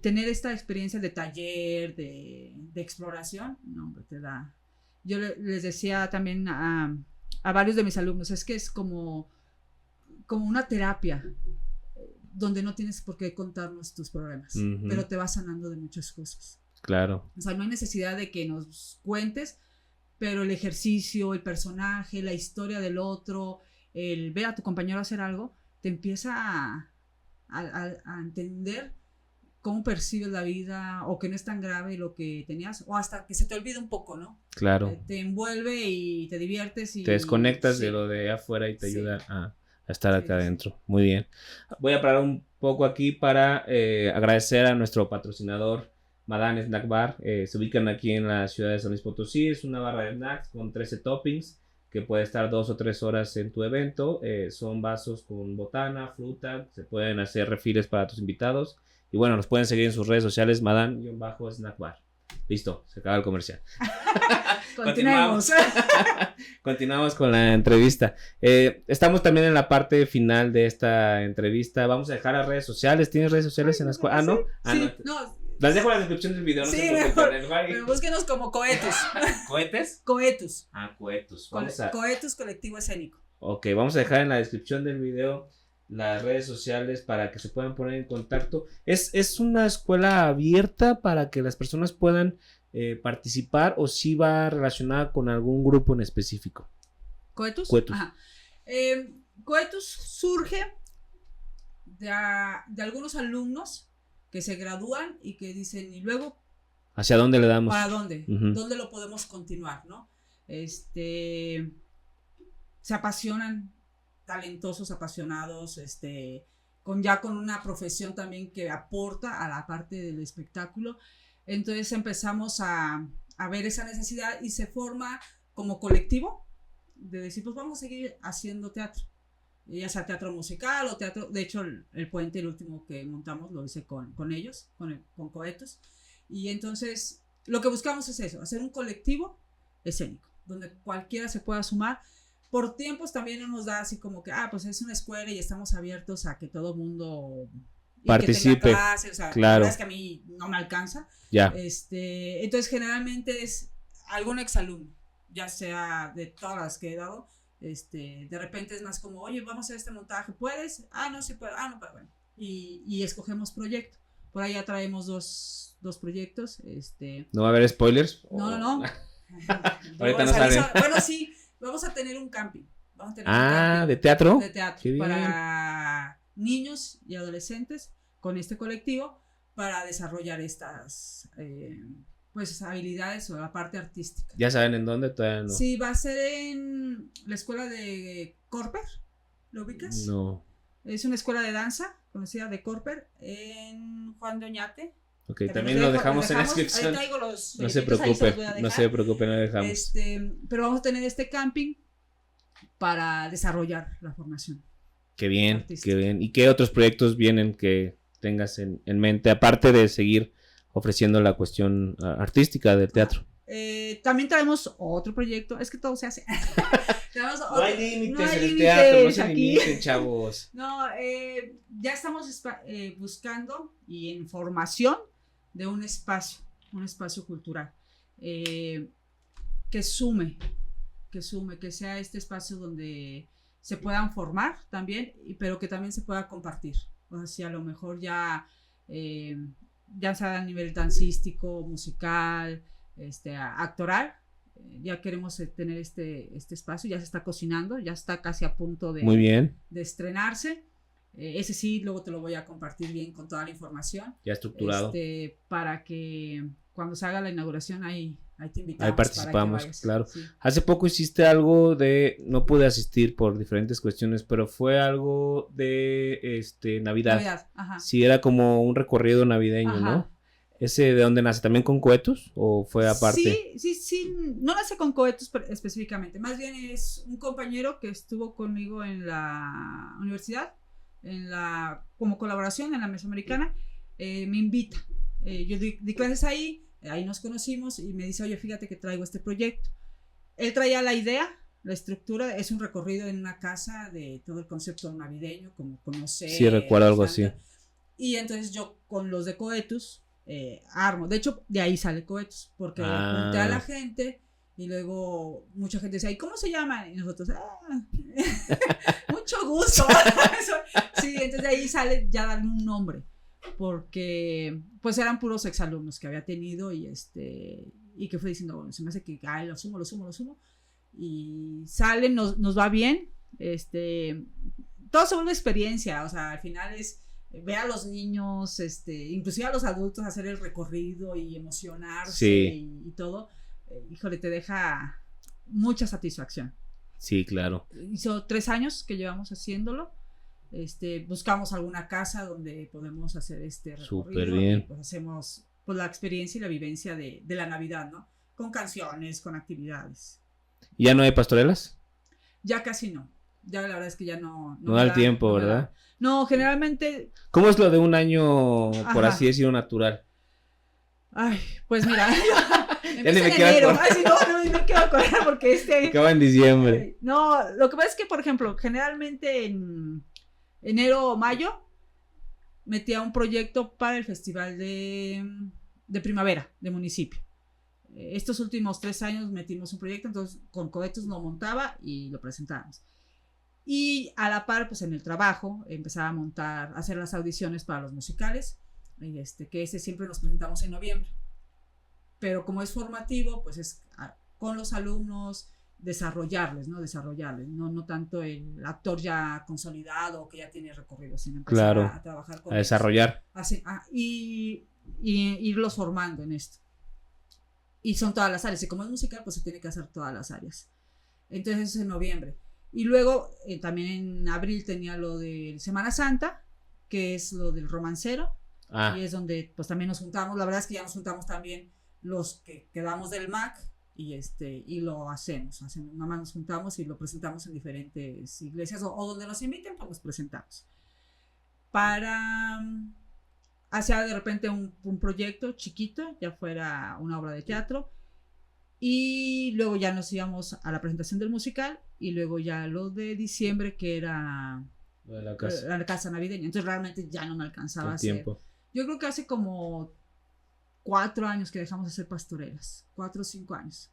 tener esta experiencia de taller, de exploración, no, hombre, te da. Yo les decía también a varios de mis alumnos, es que es como una terapia donde no tienes por qué contarnos tus problemas, pero te vas sanando de muchas cosas. Claro. O sea, no hay necesidad de que nos cuentes, pero el ejercicio, el personaje, la historia del otro, el ver a tu compañero hacer algo, te empieza a entender cómo percibes la vida, o que no es tan grave lo que tenías, o hasta que se te olvida un poco, ¿no? Claro. Te envuelve y te diviertes. Y te desconectas de lo de afuera y te ayuda a estar acá adentro. Muy bien. Voy a parar un poco aquí para agradecer a nuestro patrocinador, Madán Snack Bar. Se ubican aquí en la ciudad de San Luis Potosí. Es una barra de snacks con 13 toppings que puede estar 2 o 3 horas en tu evento. Son vasos con botana, fruta. Se pueden hacer refills para tus invitados. Y bueno, nos pueden seguir en sus redes sociales, Madán-Snack Bar. Listo, se acaba el comercial. Continuemos. Continuamos con la entrevista. Estamos también en la parte final de esta entrevista. Vamos a dejar las redes sociales. ¿Tienes redes sociales en las cuales? Ah, ¿no? Sí, no. Las dejo en la descripción del video. No sí, sé mejor. por qué. Pero búsquenos como Coetus. ¿Cohetes? Coetus. Cohetus. Coetus Colectivo Escénico. Ok, vamos a dejar en la descripción del video las redes sociales para que se puedan poner en contacto. ¿Es una escuela abierta para que las personas puedan participar o si va relacionada con algún grupo en específico? ¿Coetus? Coetus. Ajá. Coetus surge de algunos alumnos que se gradúan y que dicen, ¿y luego ¿hacia dónde le damos? para dónde? Uh-huh. ¿Dónde lo podemos continuar, no? Se apasionan, talentosos, apasionados, con una profesión también que aporta a la parte del espectáculo. Entonces empezamos a ver esa necesidad y se forma como colectivo de decir, pues vamos a seguir haciendo teatro, ya sea teatro musical o teatro. De hecho el puente, el último que montamos, lo hice con ellos, con Coetus, y entonces lo que buscamos es eso, hacer un colectivo escénico donde cualquiera se pueda sumar. Por tiempos también no nos da así como que, pues es una escuela y estamos abiertos a que todo mundo participe, que tenga clase, o sea, claro. La verdad es que a mí no me alcanza. Ya. Entonces generalmente es algún exalumno, ya sea de todas las que he dado, de repente es más como, oye, vamos a hacer este montaje, ¿puedes? No, sí puedo, no, pero bueno, y escogemos proyecto. Por ahí ya traemos dos proyectos, ¿No va a haber spoilers? No. Ahorita no salen. Bueno, sí, vamos a tener un camping. Vamos a tener un camping ¿de teatro? De teatro para niños y adolescentes con este colectivo para desarrollar estas pues habilidades o la parte artística. ¿Ya saben en dónde? Todavía no. Sí, va a ser en la escuela de Corper. ¿Lo ubicas? No. Es una escuela de danza conocida de Corper en Juan de Oñate. Ok, también lo dejamos en la descripción. Ahí traigo los no se preocupen, lo dejamos. Pero vamos a tener este camping para desarrollar la formación. Qué bien, artística. Qué bien. ¿Y qué otros proyectos vienen que tengas en mente, aparte de seguir ofreciendo la cuestión artística del teatro? También traemos otro proyecto, es que todo se hace. No hay límites en el teatro, no se limiten, chavos. No, ya estamos buscando y en formación de un espacio cultural que sume, que sea este espacio donde se puedan formar también, pero que también se pueda compartir. O sea, si a lo mejor ya sea a nivel dancístico, musical, actoral, ya queremos tener este espacio, ya se está cocinando, ya está casi a punto de, muy bien, de estrenarse. Ese sí, luego te lo voy a compartir bien con toda la información. Ya estructurado. Para que cuando se haga la inauguración ahí te invitamos. Ahí participamos, para que claro. Sí. Hace poco hiciste algo no pude asistir por diferentes cuestiones, pero fue algo de Navidad. Ajá. Sí, era como un recorrido navideño, Ajá. ¿no? ¿Ese de dónde nace? ¿También con Coetus o fue aparte? Sí, no nace con Coetus específicamente, más bien es un compañero que estuvo conmigo en la universidad, como colaboración en la Mesoamericana, me invita, yo di clases ahí nos conocimos y me dice, oye, fíjate que traigo este proyecto. Él traía la idea, la estructura, es un recorrido en una casa de todo el concepto navideño, como conocer. Sí, recuerdo algo así. Y entonces yo con los de Coetus armo, de hecho de ahí sale Coetus, porque junté a la gente y luego mucha gente decía, ¿y cómo se llama? Y nosotros, mucho gusto. Sí, entonces de ahí sale ya darle un nombre, porque pues eran puros exalumnos que había tenido y que fue diciendo, bueno, se me hace que lo sumo y sale, nos va bien, todo se vuelve experiencia, o sea, al final es ver a los niños, inclusive a los adultos hacer el recorrido y emocionarse. Sí. y todo, híjole, te deja mucha satisfacción. Sí, claro. Hizo 3 años que llevamos haciéndolo. Buscamos alguna casa donde podemos hacer este recorrido. Súper bien. Y pues hacemos pues la experiencia y la vivencia de la Navidad, ¿no? Con canciones, con actividades. ¿Ya no hay pastorelas? Ya casi no. Ya la verdad es que ya no. No da el tiempo, ¿verdad? No, generalmente. ¿Cómo es lo de un año, por Ajá. así decirlo, natural? Ay, pues mira. Ya ni me empieza en quiero enero. acordar. Ay, sí, no me quiero acordar porque Acaba en diciembre. No, lo que pasa es que, por ejemplo, generalmente en enero o mayo metía un proyecto para el festival de primavera de municipio. Estos últimos 3 años metimos un proyecto, entonces con cohetes lo montaba y lo presentábamos. Y a la par, pues en el trabajo, empezaba a hacer las audiciones para los musicales, que ese siempre nos presentamos en noviembre. Pero como es formativo, pues es con los alumnos desarrollarles, ¿no? No tanto el actor ya consolidado que ya tiene recorrido, sino empezar a trabajar con a desarrollar. Y irlos formando en esto. Y son todas las áreas, y como es musical, pues se tiene que hacer todas las áreas. Entonces eso es en noviembre. Y luego también en abril tenía lo de Semana Santa, que es lo del romancero, y es donde pues también nos juntamos. La verdad es que ya nos juntamos también los que quedamos del MAC y lo hacemos, nada más nos juntamos y lo presentamos en diferentes iglesias o donde nos inviten, pues los presentamos. Para hacer de repente un proyecto chiquito, ya fuera una obra de teatro, y luego ya nos íbamos a la presentación del musical y luego ya lo de diciembre, que era la casa navideña. Entonces realmente ya no me alcanzaba a hacer. Tiempo. Yo creo que hace como 4 años que dejamos de hacer pastorelas, 4 o 5 años.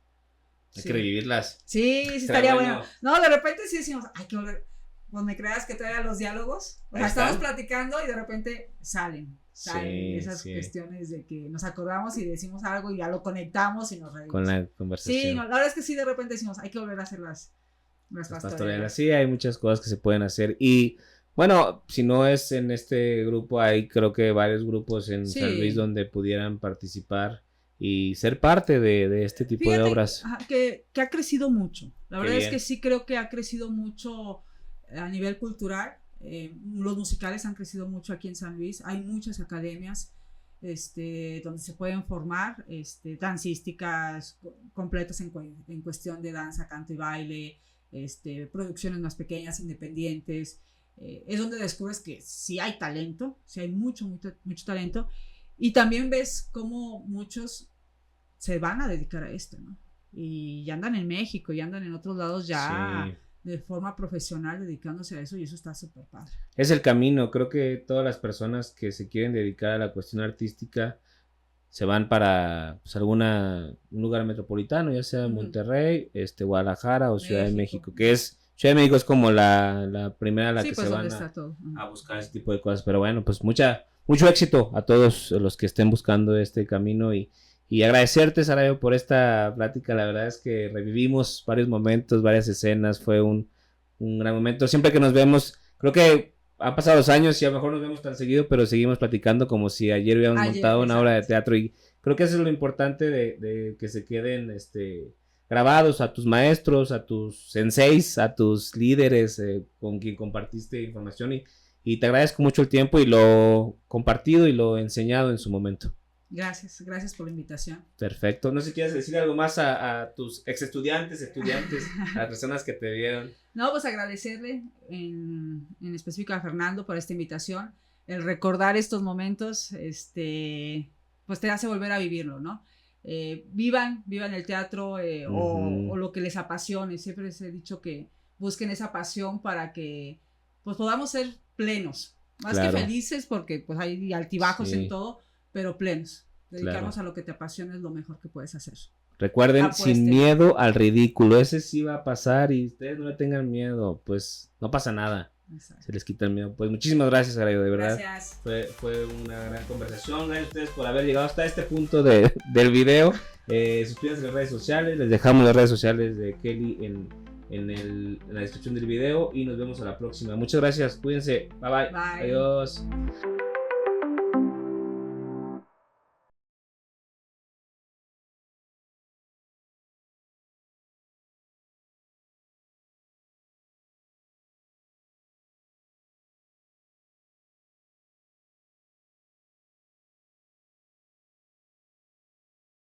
Hay que revivirlas. Sí, estaría bueno. No, de repente sí decimos, hay que volver. Pues me creas que traiga los diálogos. O sea, estamos platicando y de repente salen esas cuestiones de que nos acordamos y decimos algo y ya lo conectamos y nos reímos. Con la conversación. Sí, la verdad es que sí, de repente decimos, hay que volver a hacer las pastorelas. Sí, hay muchas cosas que se pueden hacer. Y bueno, si no es en este grupo, hay creo que varios grupos en San Luis donde pudieran participar y ser parte de este tipo de obras. Que ha crecido mucho. La verdad es que sí creo que ha crecido mucho a nivel cultural. Los musicales han crecido mucho aquí en San Luis. Hay muchas academias donde se pueden formar dancísticas completas en cuestión de danza, canto y baile, producciones más pequeñas, independientes. Es donde descubres que sí hay talento, sí hay mucho talento, y también ves cómo muchos se van a dedicar a esto, ¿no? Y ya andan en México, ya andan en otros lados ya de forma profesional dedicándose a eso, y eso está súper padre. Es el camino. Creo que todas las personas que se quieren dedicar a la cuestión artística se van para pues, un lugar metropolitano, ya sea Monterrey, Guadalajara o Ciudad de México, que es Ciudad de México es como la primera a la que pues se van a buscar ese tipo de cosas. Pero bueno, pues mucho éxito a todos los que estén buscando este camino y agradecerte, Sarayo, por esta plática. La verdad es que revivimos varios momentos, varias escenas. Fue un gran momento. Siempre que nos vemos, creo que han pasado los años y a lo mejor nos vemos tan seguido, pero seguimos platicando como si ayer hubiéramos montado una obra de teatro. Y creo que eso es lo importante de que se queden grabados a tus maestros, a tus senseis, a tus líderes con quien compartiste información. Y te agradezco mucho el tiempo y lo compartido y lo enseñado en su momento. Gracias por la invitación. Perfecto. No sé si quieres decir algo más a tus ex estudiantes, a las personas que te vieron. No, pues agradecerle en específico a Fernando por esta invitación. El recordar estos momentos, pues te hace volver a vivirlo, ¿no? Vivan el teatro o lo que les apasione. Siempre les he dicho que busquen esa pasión para que pues podamos ser plenos. Más que felices, porque pues hay altibajos en todo, pero plenos. Dedicarnos a lo que te apasiona es lo mejor que puedes hacer. Recuerden, sin miedo al ridículo. Ese sí va a pasar y ustedes no le tengan miedo. Pues no pasa nada. Exacto. Se les quita el miedo. Pues muchísimas gracias, Sarayo, de verdad. Gracias. Fue una gran conversación. Gracias a ustedes por haber llegado hasta este punto del video. Suscríbanse a las redes sociales. Les dejamos las redes sociales de Kelly en la descripción del video. Y nos vemos a la próxima. Muchas gracias. Cuídense. Bye. Bye. Adiós.